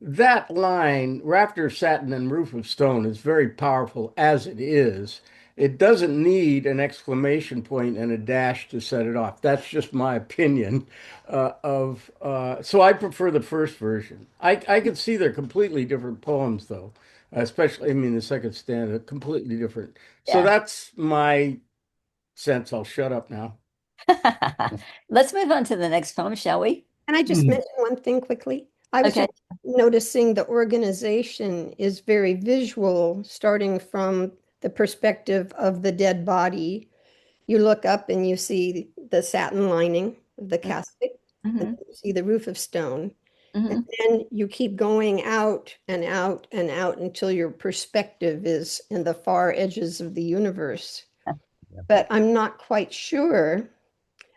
that line, Rafter of Satin and Roof of Stone, is very powerful as it is. It doesn't need an exclamation point and a dash to set it off. That's just my opinion so I prefer the first version. I could see they're completely different poems though, especially, I mean, the second stanza, completely different. So Yeah. that's my sense. I'll shut up now. Let's move on to the next poem, shall we? Can I just Mm. mention one thing quickly? I was Okay. just noticing the organization is very visual, starting from the perspective of the dead body. You look up and you see the satin lining of the casket, and Hmm. you see the roof of stone. And Hmm. then you keep going out and out and out until your perspective is in the far edges of the universe. But I'm not quite sure.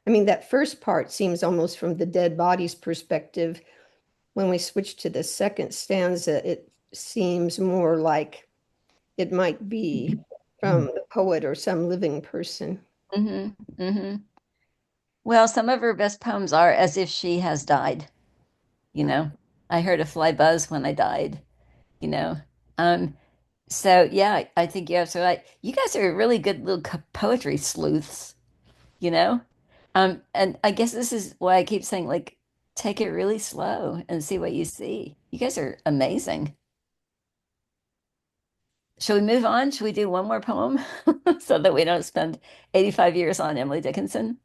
I mean, that first part seems almost from the dead body's perspective. When we switch to the second stanza, it seems more like it might be from the poet or some living person. Hmm. Hmm. Well, some of her best poems are as if she has died, you know. I heard a fly buzz when I died, you know. Um, so yeah, I think you're absolutely right. You guys are really good little poetry sleuths, you know. And I guess this is why I keep saying, like, take it really slow and see what you see. You guys are amazing. Shall we move on? Shall we do one more poem so that we don't spend 85 years on Emily Dickinson?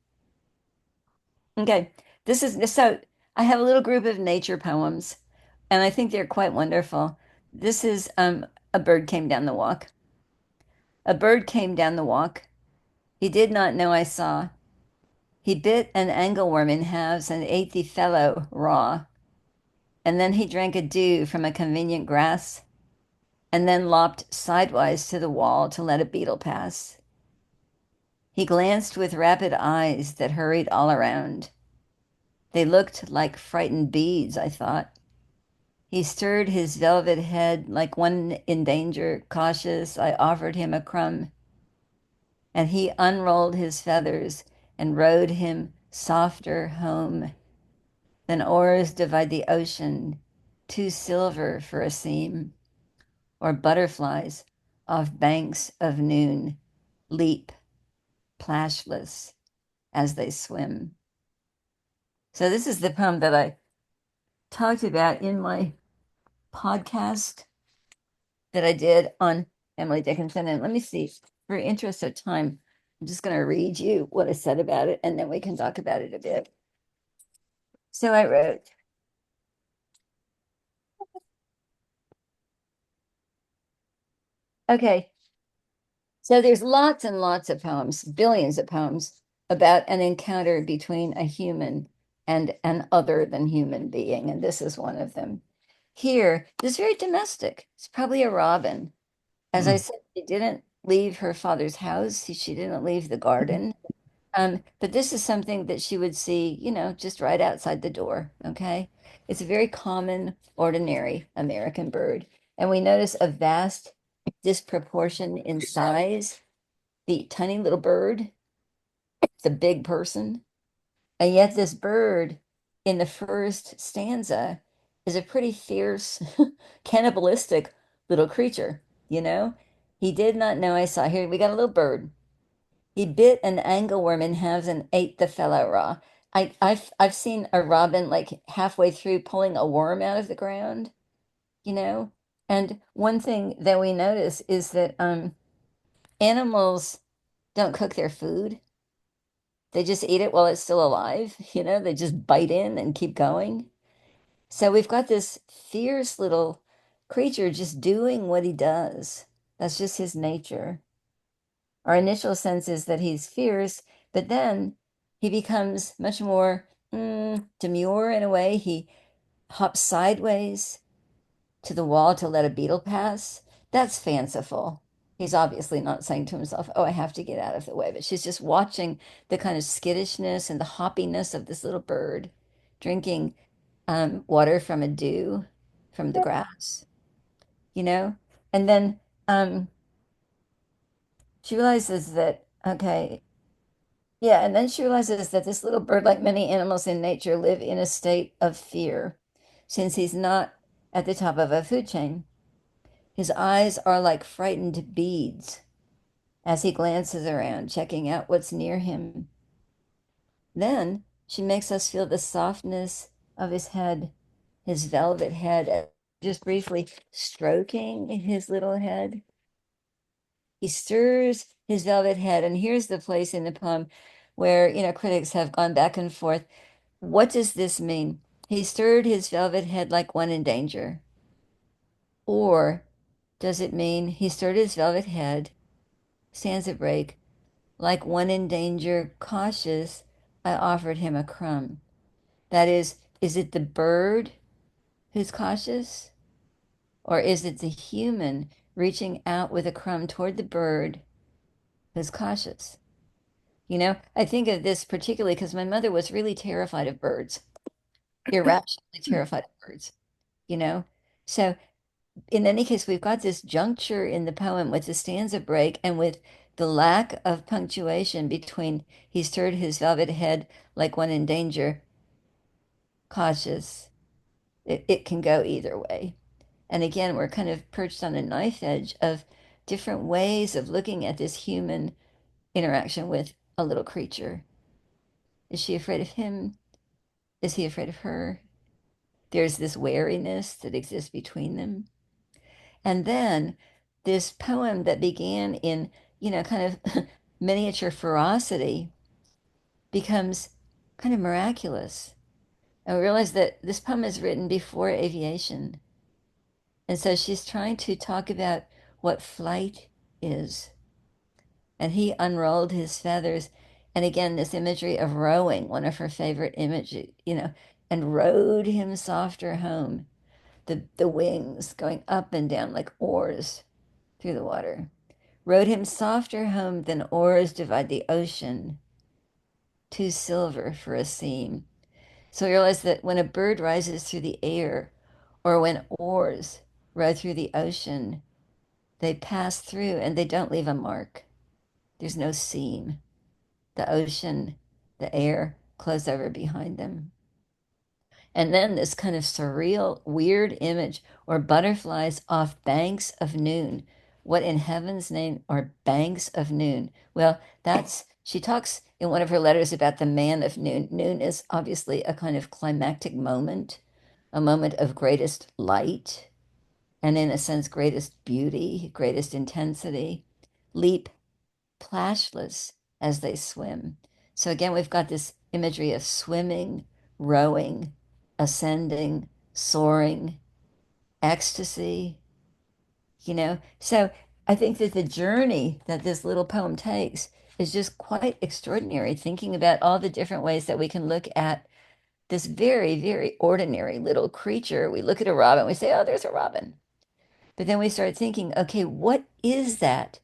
Okay. This is so I have a little group of nature poems, and I think they're quite wonderful. This is A bird came down the walk. A bird came down the walk. He did not know I saw. He bit an angleworm in halves and ate the fellow raw. And then he drank a dew from a convenient grass, and then lopped sidewise to the wall to let a beetle pass. He glanced with rapid eyes that hurried all around. They looked like frightened beads, I thought. He stirred his velvet head like one in danger, cautious. I offered him a crumb, and he unrolled his feathers and rowed him softer home. Then oars divide the ocean, too silver for a seam, or butterflies off banks of noon leap plashless as they swim. So this is the poem that I talked about in my podcast that I did on Emily Dickinson. And let me see, for interest of time, I'm just going to read you what I said about it, and then we can talk about it a bit. So I wrote, okay, so there's lots and lots of poems, billions of poems about an encounter between a human and an other than human being, and this is one of them. Here, this is very domestic. It's probably a robin. As I Mm. said, she didn't leave her father's house. She didn't leave the garden. But this is something that she would see, just right outside the door. Okay. It's a very common, ordinary American bird. And we notice a vast disproportion in size. The tiny little bird, the big person. And yet, this bird in the first stanza is a pretty fierce, cannibalistic little creature, you know? He did not know I saw. Here, we got a little bird. He bit an angleworm in halves and ate the fellow raw. I've seen a robin like halfway through pulling a worm out of the ground, you know? And one thing that we notice is that animals don't cook their food. They just eat it while it's still alive, they just bite in and keep going. So we've got this fierce little creature just doing what he does. That's just his nature. Our initial sense is that he's fierce, but then he becomes much more demure in a way. He hops sideways to the wall to let a beetle pass. That's fanciful. He's obviously not saying to himself, "Oh, I have to get out of the way," but she's just watching the kind of skittishness and the hoppiness of this little bird drinking water from a dew from the grass, you know? And then she realizes that, okay, yeah, and then she realizes that this little bird, like many animals in nature, live in a state of fear since he's not at the top of a food chain. His eyes are like frightened beads. as he glances around, checking out what's near him. Then she makes us feel the softness of his head, his velvet head, just briefly stroking his little head. He stirs his velvet head, and here's the place in the poem where, critics have gone back and forth. What does this mean? He stirred his velvet head like one in danger. Or does it mean he stirred his velvet head, stanza break, like one in danger, cautious, I offered him a crumb. That is it the bird who's cautious? Or is it the human reaching out with a crumb toward the bird who's cautious? I think of this particularly because my mother was really terrified of birds, irrationally terrified of birds, you know? So in any case, we've got this juncture in the poem with the stanza break and with the lack of punctuation between he stirred his velvet head like one in danger, cautious. It can go either way. And again, we're kind of perched on a knife edge of different ways of looking at this human interaction with a little creature. Is she afraid of him? Is he afraid of her? There's this wariness that exists between them. And then this poem that began in, kind of miniature ferocity becomes kind of miraculous. And we realize that this poem is written before aviation. And so she's trying to talk about what flight is. And he unrolled his feathers. And again, this imagery of rowing, one of her favorite images, and rowed him softer home, the wings going up and down like oars through the water. Rowed him softer home than oars divide the ocean, too silver for a seam. So we realize that when a bird rises through the air, or when oars row through the ocean, they pass through and they don't leave a mark. There's no seam. The ocean, the air close over behind them. And then this kind of surreal, weird image, or butterflies off banks of noon. What in heaven's name are banks of noon? Well, she talks in one of her letters about the man of noon. Noon is obviously a kind of climactic moment, a moment of greatest light, and in a sense, greatest beauty, greatest intensity. Leap plashless as they swim. So again, we've got this imagery of swimming, rowing, ascending, soaring, ecstasy, So I think that the journey that this little poem takes is just quite extraordinary, thinking about all the different ways that we can look at this very, very ordinary little creature. We look at a robin, we say, oh, there's a robin. But then we start thinking, okay, what is that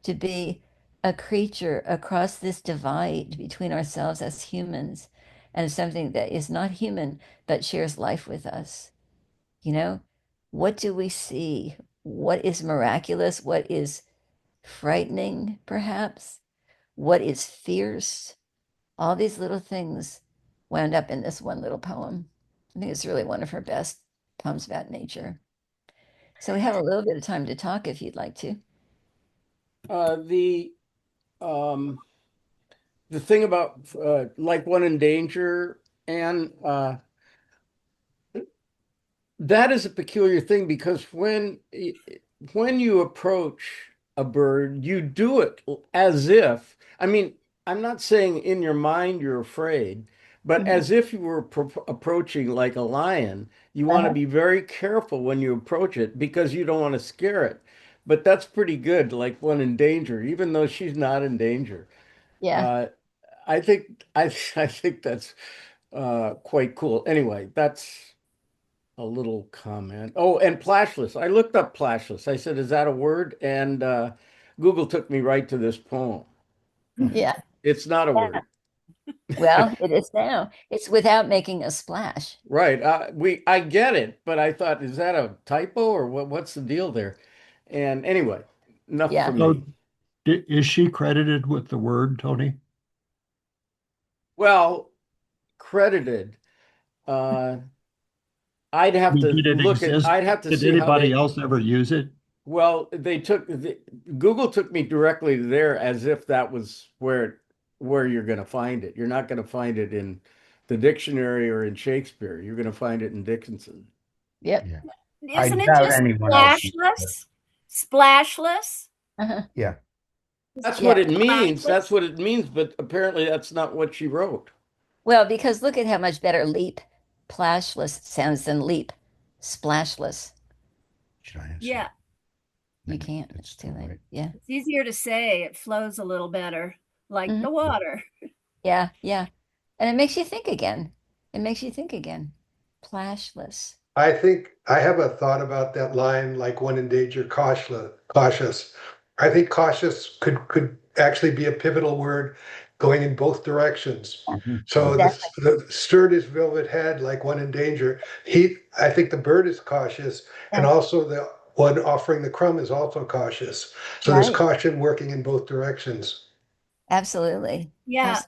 to be a creature across this divide between ourselves as humans and something that is not human but shares life with us? You know, what do we see? What is miraculous? What is frightening, perhaps? What is fierce? All these little things wound up in this one little poem. I think it's really one of her best poems about nature. So we have a little bit of time to talk if you'd like to. The the thing about like one in danger, and that is a peculiar thing because when you approach a bird, you do it as if, I mean, I'm not saying in your mind you're afraid, but Mhm. as if you were approaching like a lion. You want to Uh-huh. be very careful when you approach it because you don't want to scare it. But that's pretty good, like one in danger, even though she's not in danger. Yeah. Uh, I think that's quite cool. Anyway, that's a little comment. Oh, and plashless. I looked up plashless. I said, "Is that a word?" And Google took me right to this poem. Yeah. It's not a Yeah. word, Well, it is now. It's without making a splash. right? I get it, but I thought, is that a typo or what? What's the deal there? And anyway, enough Yeah. from So me. is she credited with the word, Tony? Well, credited. Uh, I mean, did it exist? I'd have to Did see how anybody they. else ever use it? Well, Google took me directly there as if that was where you're going to find it. You're not going to find it in the dictionary or in Shakespeare. You're going to find it in Dickinson. Yep. Yeah. I Isn't it doubt just anyone else. splashless? Splashless? Uh-huh. Yeah. That's Yeah. what it means. Splashless? That's what it means, but apparently that's not what she wrote. Well, because look at how much better leap, plashless sounds than leap, splashless. Should I answer? Yeah, You No, can't. that's It's too too late. late. Yeah. it's easier to say. It flows a little better, like Mhm. the water. Yeah. Yeah. And it makes you think again. It makes you think again. Plashless. I think I have a thought about that line, like one in danger, cautious. Cautious. I think cautious could actually be a pivotal word going in both directions. Mhm. So Exactly. the stirred his velvet head like one in danger. I think the bird is cautious, and Yeah. also the one offering the crumb is also cautious. So there's Right. caution working in both directions. Absolutely. Yeah, Abs-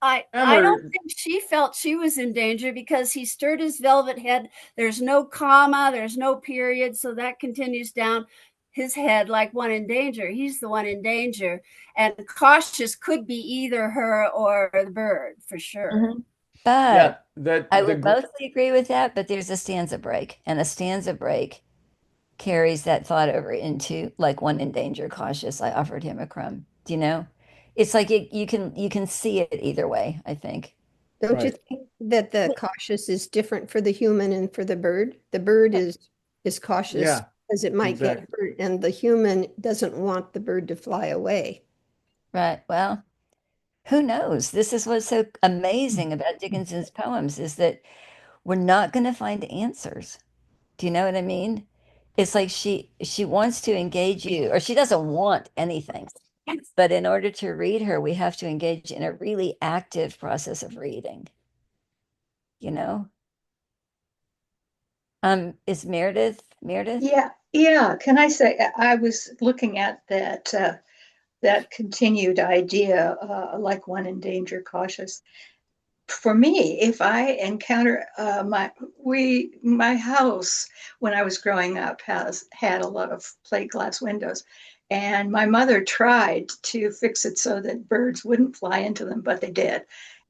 I don't think she felt she was in danger because he stirred his velvet head. There's no comma, there's no period, so that continues down his head like one in danger. He's the one in danger, and cautious could be either her or the bird for sure. Mhm. But Yeah, that I the would mostly agree with that, but there's a stanza break, and a stanza break carries that thought over into like one in danger, cautious. I offered him a crumb. Do you know? It's like you can see it either way, I think. Don't you right. think that the cautious is different for the human and for the bird? The bird is cautious Yeah, because it might get exactly. hurt, and the human doesn't want the bird to fly away. Right. Well, who knows? This is what's so amazing about Dickinson's poems is that we're not going to find answers. Do you know what I mean? It's like she wants to engage you, or she doesn't want anything. But in order to read her, we have to engage in a really active process of reading, you know? Is Meredith? Yeah, yeah. Can I say I was looking at that continued idea, like one in danger, cautious. For me, if I encounter my house when I was growing up has had a lot of plate glass windows, and my mother tried to fix it so that birds wouldn't fly into them, but they did.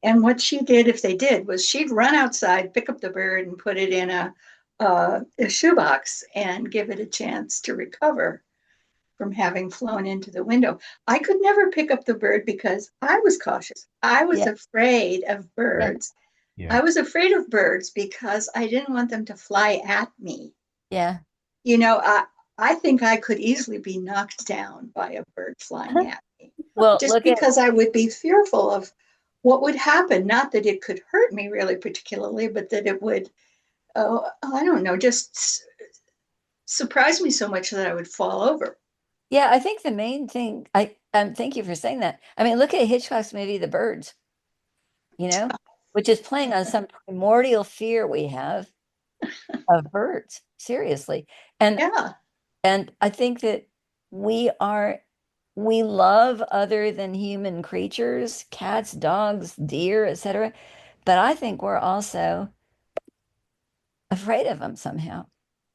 And what she did, if they did, was she'd run outside, pick up the bird, and put it in a shoebox and give it a chance to recover from having flown into the window. I could never pick up the bird because I was cautious. I was Yeah, afraid of yeah, birds. Yeah. I was afraid of birds because I didn't want them to fly at me. yeah. You know, I think I could easily be knocked down by a bird flying at me Well, just look at because I would be fearful of what would happen. Not that it could hurt me really particularly, but that it would, oh, I don't know, just surprise me so much that I would fall over. yeah, I think the main thing I thank you for saying that. I mean, look at Hitchcock's movie The Birds, which is playing on some primordial fear we have of birds, seriously. And Yeah. and I think that we are we love other than human creatures, cats, dogs, deer, etc. But I think we're also afraid of them somehow.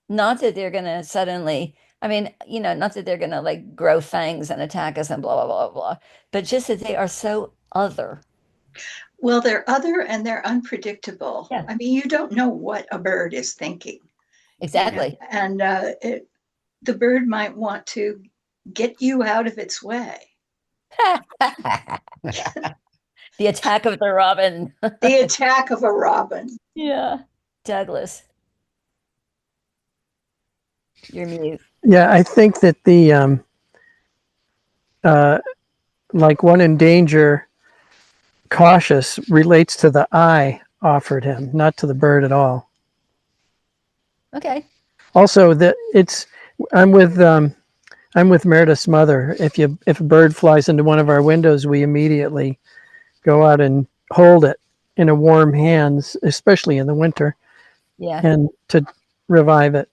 Not that they're going to suddenly, I mean, not that they're going to like grow fangs and attack us and blah, blah, blah, blah, but just that they are so other. Well, they're other and they're unpredictable. Yeah, I mean, you don't know what a bird is thinking, exactly. and the bird might want to get you out of its way. The attack of the robin. The attack of a robin. Yeah. Douglas, you're mute. Yeah, I think that the uh, like one in danger, cautious relates to the I offered him, not to the bird at all. Okay. Also, that it's I'm with Meredith's mother. If a bird flies into one of our windows, we immediately go out and hold it in a warm hands, especially in the winter, Yeah. and to revive it.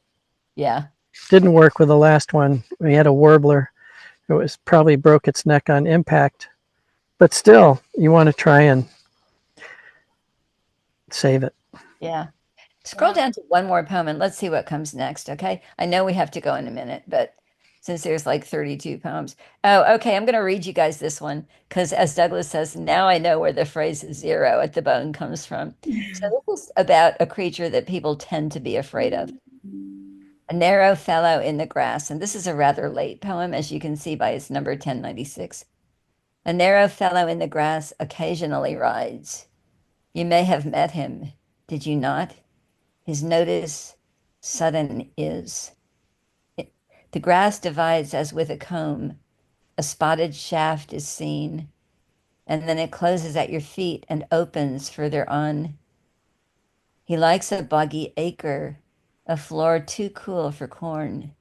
Yeah. Didn't work with the last one. We had a warbler. It was probably broke its neck on impact, but still, you want to try and save it. Yeah. Scroll down to one more poem and let's see what comes next. Okay. I know we have to go in a minute, but since there's like 32 poems. Oh, okay. I'm going to read you guys this one because, as Douglas says, now I know where the phrase zero at the bone comes from. So this is about a creature that people tend to be afraid of. A narrow fellow in the grass. And this is a rather late poem, as you can see by its number 1096. A narrow fellow in the grass occasionally rides. You may have met him, did you not? His notice sudden is. The grass divides as with a comb. A spotted shaft is seen, and then it closes at your feet and opens further on. He likes a boggy acre, a floor too cool for corn.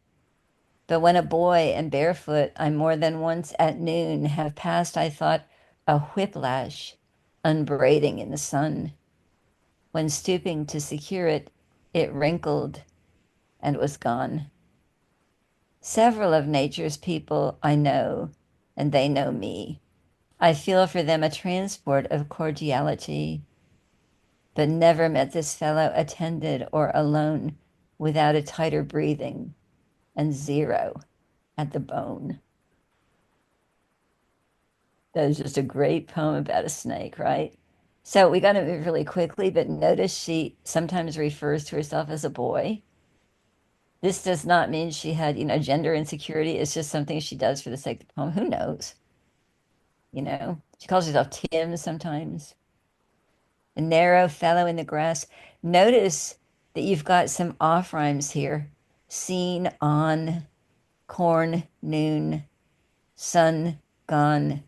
But when a boy and barefoot, I more than once at noon have passed, I thought, a whiplash unbraiding in the sun. When stooping to secure it, it wrinkled and was gone. Several of nature's people I know, and they know me. I feel for them a transport of cordiality, but never met this fellow attended or alone without a tighter breathing and zero at the bone. That is just a great poem about a snake, right? So we got to move really quickly, but notice she sometimes refers to herself as a boy. This does not mean she had, gender insecurity. It's just something she does for the sake of the poem. Who knows? She calls herself Tim sometimes. A narrow fellow in the grass. Notice that you've got some off rhymes here. Seen on, corn, noon, sun, gone.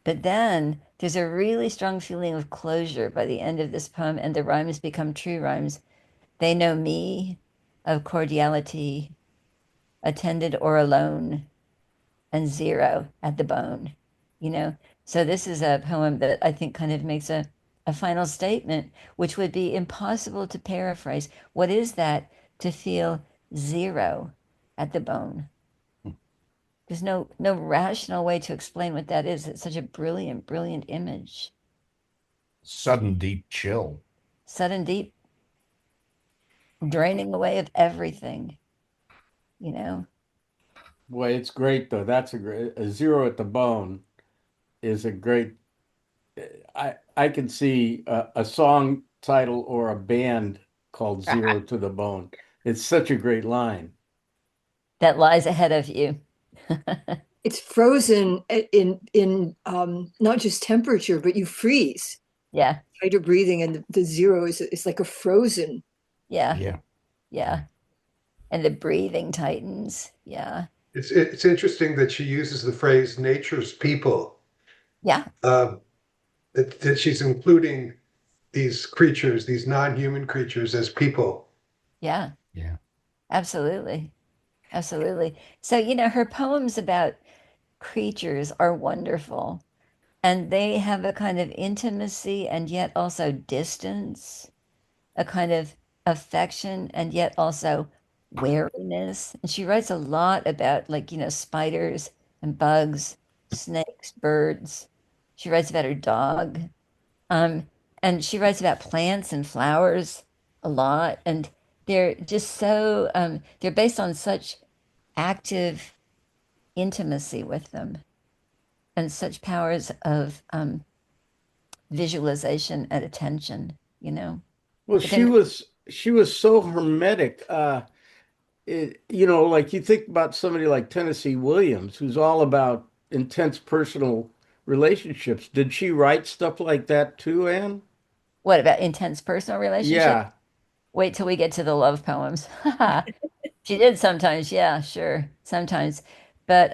But then there's a really strong feeling of closure by the end of this poem, and the rhymes become true rhymes. They know me, of cordiality, attended or alone, and zero at the bone, you know? So this is a poem that I think kind of makes a final statement, which would be impossible to paraphrase. What is that to feel zero at the bone? There's no rational way to explain what that is. It's such a brilliant, brilliant image. Sudden deep chill. Sudden deep draining away of everything, you know? Boy, it's great though. That's a zero at the bone is a great. I can see a song title or a band called Zero to the Bone. It's such a great line. That lies ahead of you. It's frozen in not just temperature, but you freeze. Yeah, Tighter breathing, and the zero is like a frozen. yeah, Yeah. yeah. And the breathing tightens. Yeah, It's interesting that she uses the phrase nature's people, yeah, that she's including these creatures, these non-human creatures, as people. yeah. Yeah. Absolutely. Absolutely. So, her poems about creatures are wonderful, and they have a kind of intimacy and yet also distance, a kind of affection and yet also wariness. And she writes a lot about, like, spiders and bugs, snakes, birds. She writes about her dog. Um, and she writes about plants and flowers a lot. And they're just so, they're based on such active intimacy with them and such powers of visualization and attention. Well, But she then was she was so hermetic. Like you think about somebody like Tennessee Williams, who's all about intense personal relationships. Did she write stuff like that too, Anne? what about intense personal relationships? Yeah. Wait till we get to the love poems. She did sometimes, yeah, sure, sometimes. But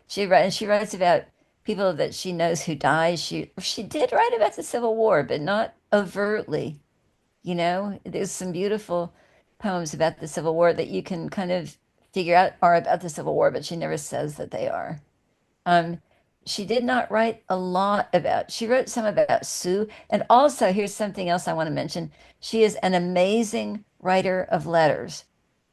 she writes about people that she knows who dies. She did write about the Civil War, but not overtly. There's some beautiful poems about the Civil War that you can kind of figure out are about the Civil War, but she never says that they are. Um, she did not write a lot about, she wrote some about Sue. And also, here's something else I want to mention. She is an amazing writer of letters.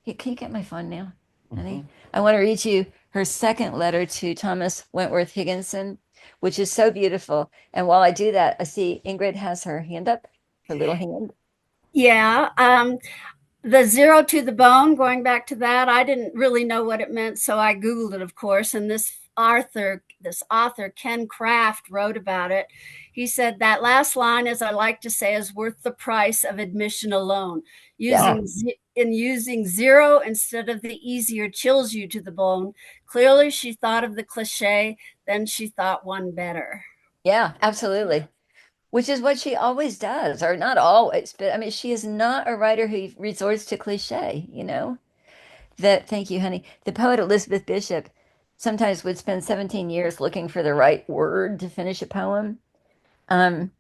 Hey, can you get my phone now, honey? I want to read you her second letter to Thomas Wentworth Higginson, which is so beautiful. And while I do that, I see Ingrid has her hand up, her little hand. Yeah. the zero to the bone, going back to that, I didn't really know what it meant, so I Googled it, of course, and this author, Ken Kraft, wrote about it. He said that last line, as I like to say, is worth the price of admission alone. Yeah. Using zero instead of the easier chills you to the bone. Clearly, she thought of the cliche, then she thought one better. Yeah, absolutely. Which is what she always does, or not always, but I mean, she is not a writer who resorts to cliche, you know? That, thank you, honey. The poet Elizabeth Bishop sometimes would spend 17 years looking for the right word to finish a poem. Um,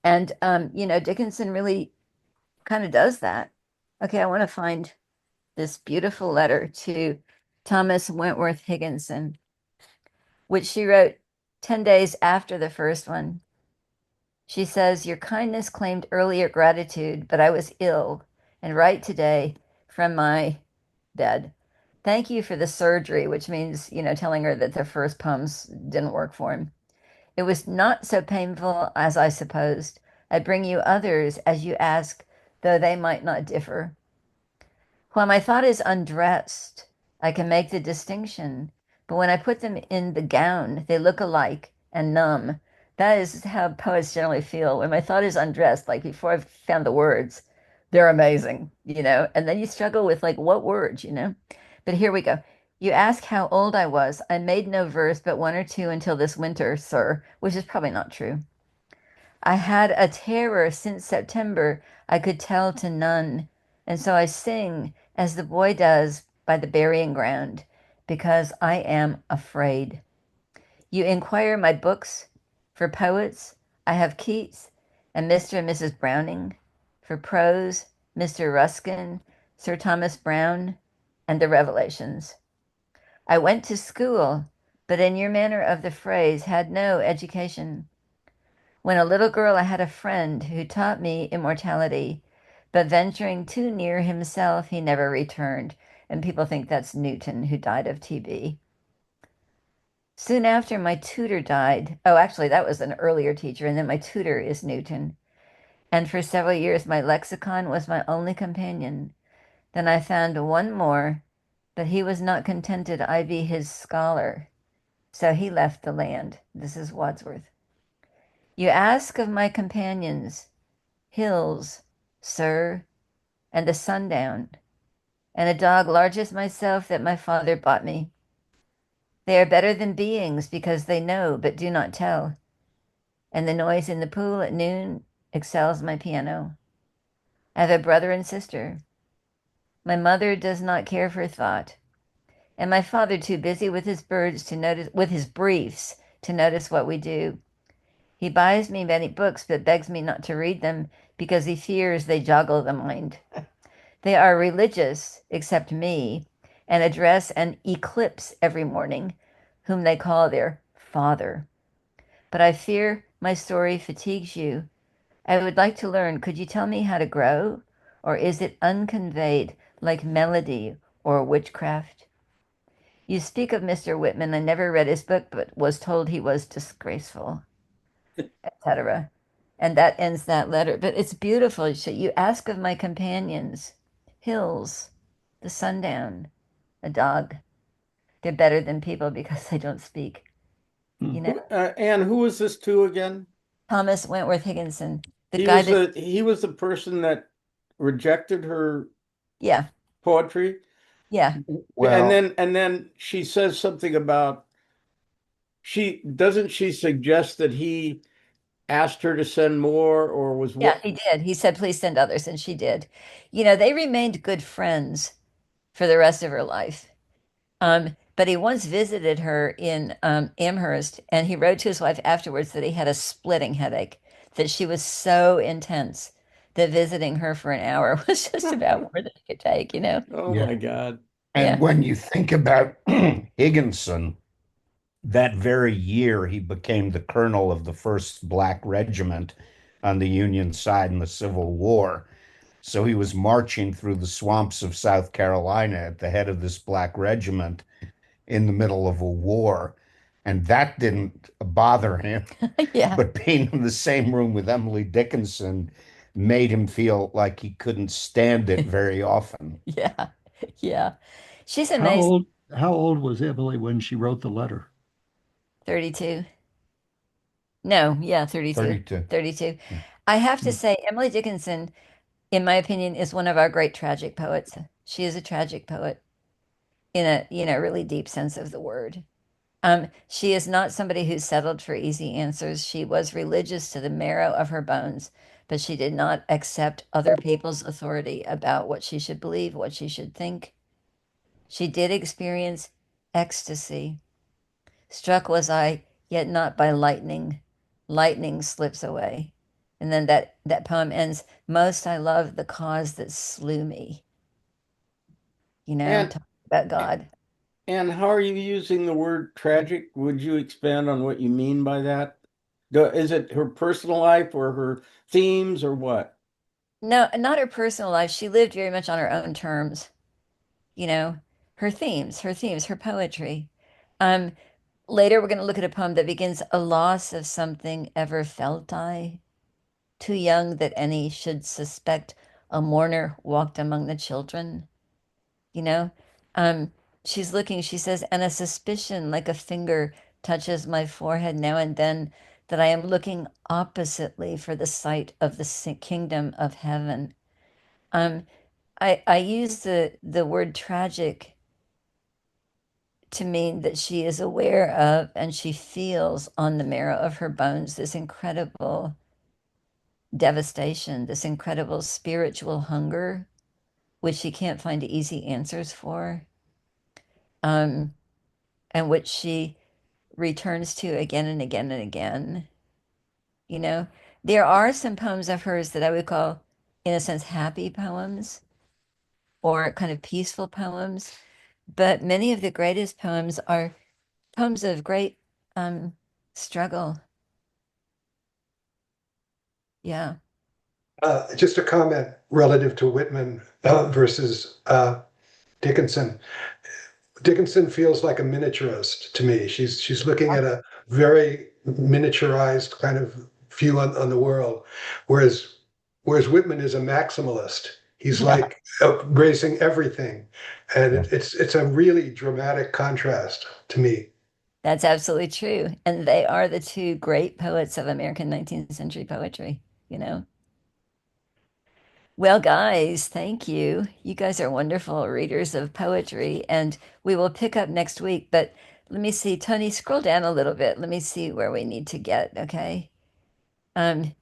Dickinson really kind of does that. Okay, I want to find this beautiful letter to Thomas Wentworth Higginson, which she wrote 10 days after the first one. She says, your kindness claimed earlier gratitude, but I was ill and write today from my bed. Thank you for the surgery, which means, telling her that the first poems didn't work for him. It was not so painful as I supposed. I bring you others as you ask, though they might not differ. While my thought is undressed, I can make the distinction, but when I put them in the gown, they look alike and numb. That is how poets generally feel. When my thought is undressed, like before I've found the words, they're amazing, and then you struggle with like what words. But here we go. You ask how old I was. I made no verse, but one or two until this winter, sir, which is probably not true. I had a terror since September I could tell to none, and so I sing as the boy does by the burying ground, because I am afraid. You inquire my books for poets. I have Keats and Mr. and Mrs. Browning. For prose, Mr. Ruskin, Sir Thomas Browne, and the Revelations. I went to school, but in your manner of the phrase, had no education. When a little girl, I had a friend who taught me immortality, but venturing too near himself, he never returned. And people think that's Newton, who died of TB. Soon after, my tutor died. Oh, actually, that was an earlier teacher, and then my tutor is Newton. And for several years, my lexicon was my only companion. Then I found one more, but he was not contented I be his scholar. So he left the land. This is Wadsworth. You ask of my companions, hills, sir, and a sundown, and a dog large as myself that my father bought me. They are better than beings because they know but do not tell, and the noise in the pool at noon excels my piano. I have a brother and sister. My mother does not care for thought, and my father too busy with his birds to notice, with his briefs to notice what we do. He buys me many books, but begs me not to read them because he fears they joggle the mind. They are religious, except me, and address an eclipse every morning, whom they call their father. But I fear my story fatigues you. I would like to learn, could you tell me how to grow? Or is it unconveyed like melody or witchcraft? You speak of Mr. Whitman. I never read his book, but was told he was disgraceful, etc. And that ends that letter. But it's beautiful. So you ask of my companions, hills, the sundown, a dog. They're better than people because they don't speak. Anne, who was this to again? Thomas Wentworth Higginson, the He guy was that, he was the person that rejected her yeah, poetry. yeah, Well, And then she says something about she suggest that he asked her to send more or was yeah, what? he did. He said, please send others, and she did. They remained good friends for the rest of her life. But he once visited her in Amherst, and he wrote to his wife afterwards that he had a splitting headache, that she was so intense that visiting her for an hour was just about more than he could take. Oh yeah. my God. And Yeah. when you think about Higginson, that very year he became the colonel of the first Black Regiment on the Union side in the Civil War. So he was marching through the swamps of South Carolina at the head of this Black regiment in the middle of a war. And that didn't bother him. Yeah. But being in the same room with Emily Dickinson made him feel like he couldn't stand it very often. Yeah. Yeah. She's How amazing. old how old was Emily when she wrote the letter? 32. No, yeah, 32. 32. 32. I have to Hmm. say, Emily Dickinson, in my opinion, is one of our great tragic poets. She is a tragic poet in a, really deep sense of the word. She is not somebody who settled for easy answers. She was religious to the marrow of her bones, but she did not accept other people's authority about what she should believe, what she should think. She did experience ecstasy. Struck was I, yet not by lightning. Lightning slips away. And then that poem ends, most I love the cause that slew me, And talking about God. and how are you using the word tragic? Would you expand on what you mean by that? Is it her personal life or her themes or what? No, not her personal life. She lived very much on her own terms, you know, her poetry. Um, Later we're going to look at a poem that begins, a loss of something ever felt I, too young that any should suspect a mourner walked among the children, you know? Um, she's looking, she says, and a suspicion like a finger touches my forehead now and then that I am looking oppositely for the sight of the kingdom of heaven. Um, I use the word tragic to mean that she is aware of and she feels on the marrow of her bones this incredible devastation, this incredible spiritual hunger, which she can't find easy answers for, um, and which she returns to again and again and again. You know, there are some poems of hers that I would call, in a sense, happy poems or kind of peaceful poems, but many of the greatest poems are poems of great um, struggle. Yeah. Just a comment relative to Whitman versus Dickinson. Dickinson feels like a miniaturist to me. She's looking at a very miniaturized kind of view on the world, whereas Whitman is a maximalist. He's Yeah, like embracing everything, and Yeah. it's a really dramatic contrast to me. that's absolutely true. And they are the two great poets of American 19th century poetry, you know. Well, guys, thank you. You guys are wonderful readers of poetry, and we will pick up next week. But let me see, Tony, scroll down a little bit. Let me see where we need to get, okay? Um,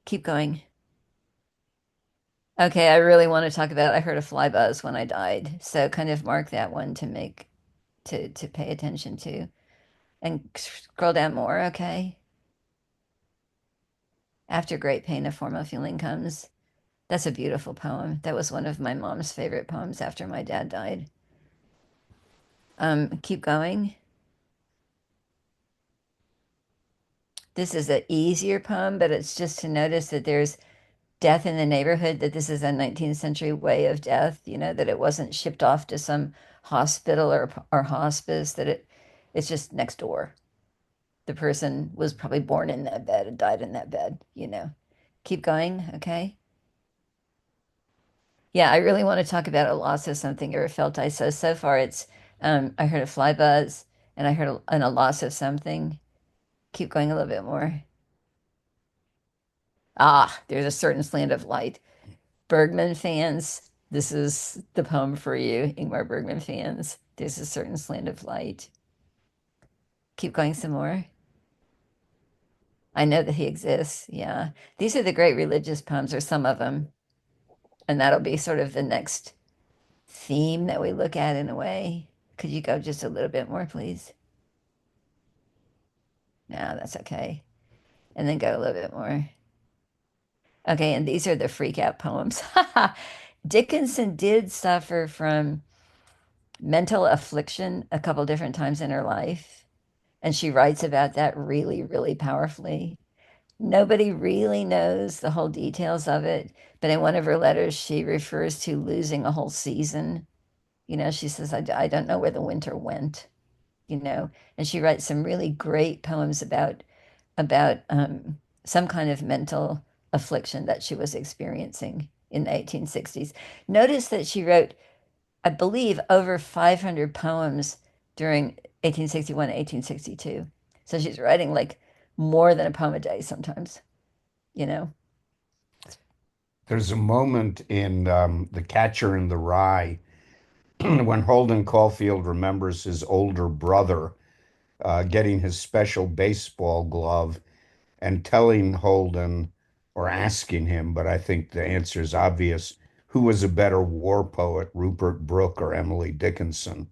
keep going. Okay, I really want to talk about I heard a fly buzz when I died. So kind of mark that one to make to pay attention to. And scroll down more, okay? After great pain, a form of feeling comes. That's a beautiful poem. That was one of my mom's favorite poems after my dad died. Keep going. This is an easier poem, but it's just to notice that there's death in the neighborhood, that this is a 19th century way of death, that it wasn't shipped off to some hospital or hospice, that it's just next door. The person was probably born in that bed and died in that bed. Keep going, okay? Yeah, I really want to talk about a loss of something or felt I so far it's I heard a fly buzz and I heard a loss of something. Keep going a little bit more. Ah, there's a certain slant of light. Bergman fans, this is the poem for you, Ingmar Bergman fans. There's a certain slant of light. Keep going some more. I know that he exists. Yeah. These are the great religious poems, or some of them. And that'll be sort of the next theme that we look at in a way. Could you go just a little bit more, please? No, that's okay. And then go a little bit more. Okay, and these are the freak out poems. Dickinson did suffer from mental affliction a couple different times in her life, and she writes about that really, really powerfully. Nobody really knows the whole details of it, but in one of her letters, she refers to losing a whole season. She says, I don't know where the winter went, and she writes some really great poems about some kind of mental affliction that she was experiencing in the 1860s. Notice that she wrote, I believe, over 500 poems during 1861 and 1862. So she's writing like more than a poem a day sometimes, you know? There's a moment in The Catcher in the Rye when Holden Caulfield remembers his older brother getting his special baseball glove and telling Holden or asking him, but I think the answer is obvious, who was a better war poet, Rupert Brooke or Emily Dickinson?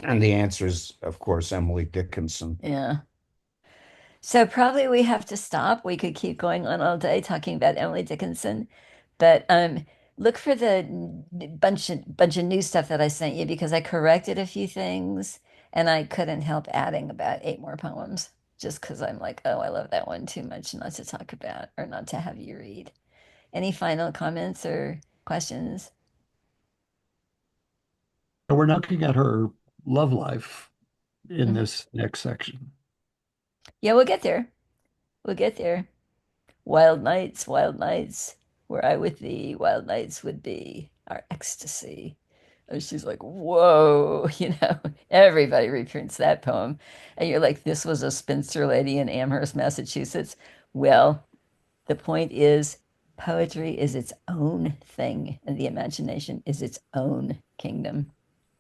And the answer is, of course, Emily Dickinson. Yeah. So probably we have to stop. We could keep going on all day talking about Emily Dickinson, but look for the bunch of new stuff that I sent you because I corrected a few things and I couldn't help adding about 8 more poems just because I'm like, oh, I love that one too much not to talk about or not to have you read. Any final comments or questions? We're not looking at her love life in Mhm. this next section. Yeah, we'll get there. We'll get there. Wild nights, were I with thee, wild nights would be our ecstasy. And she's like, whoa, everybody reprints that poem. And you're like, this was a spinster lady in Amherst, Massachusetts. Well, the point is, poetry is its own thing, and the imagination is its own kingdom,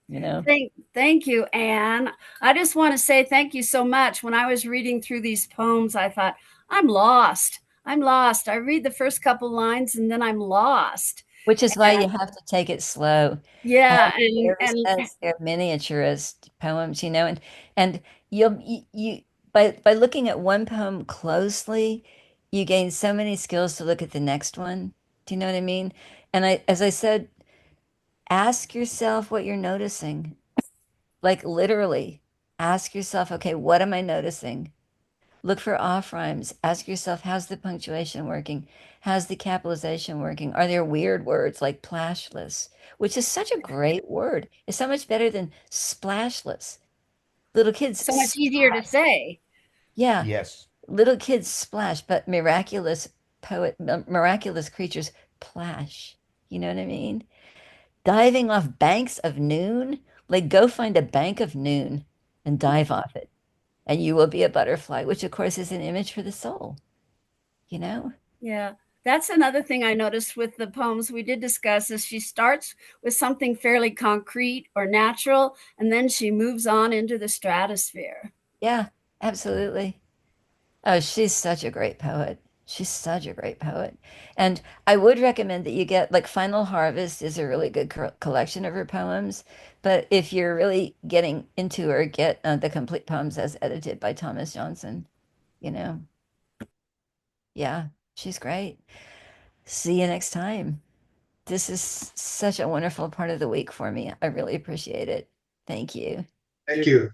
you know? Thank you, Anne. I just want to say thank you so much. When I was reading through these poems, I thought, I'm lost. I'm lost. I read the first couple lines and then I'm lost. Which is why you And have to take it slow. yeah, Very and says they're miniaturist poems, and you by looking at one poem closely, you gain so many skills to look at the next one. Do you know what I mean? And as I said, ask yourself what you're noticing. Like literally, ask yourself, okay, what am I noticing? Look for off rhymes. Ask yourself, how's the punctuation working? How's the capitalization working? Are there weird words like plashless, which is such a great word? It's so much better than splashless. Little kids so much easier to splash. say. Yeah, Yes. little kids splash, but miraculous creatures plash. You know what I mean? Diving off banks of noon, like go find a bank of noon and dive off it, and you will be a butterfly, which of course is an image for the soul, you know? Yeah. That's another thing I noticed with the poems we did discuss is she starts with something fairly concrete or natural, and then she moves on into the stratosphere. Yeah, absolutely. Oh, she's such a great poet. She's such a great poet. And I would recommend that you get like Final Harvest is a really good collection of her poems. But if you're really getting into her, get the complete poems as edited by Thomas Johnson. You know, yeah, she's great. See you next time. This is such a wonderful part of the week for me. I really appreciate it. Thank you. Thank you.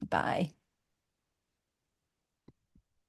Bye.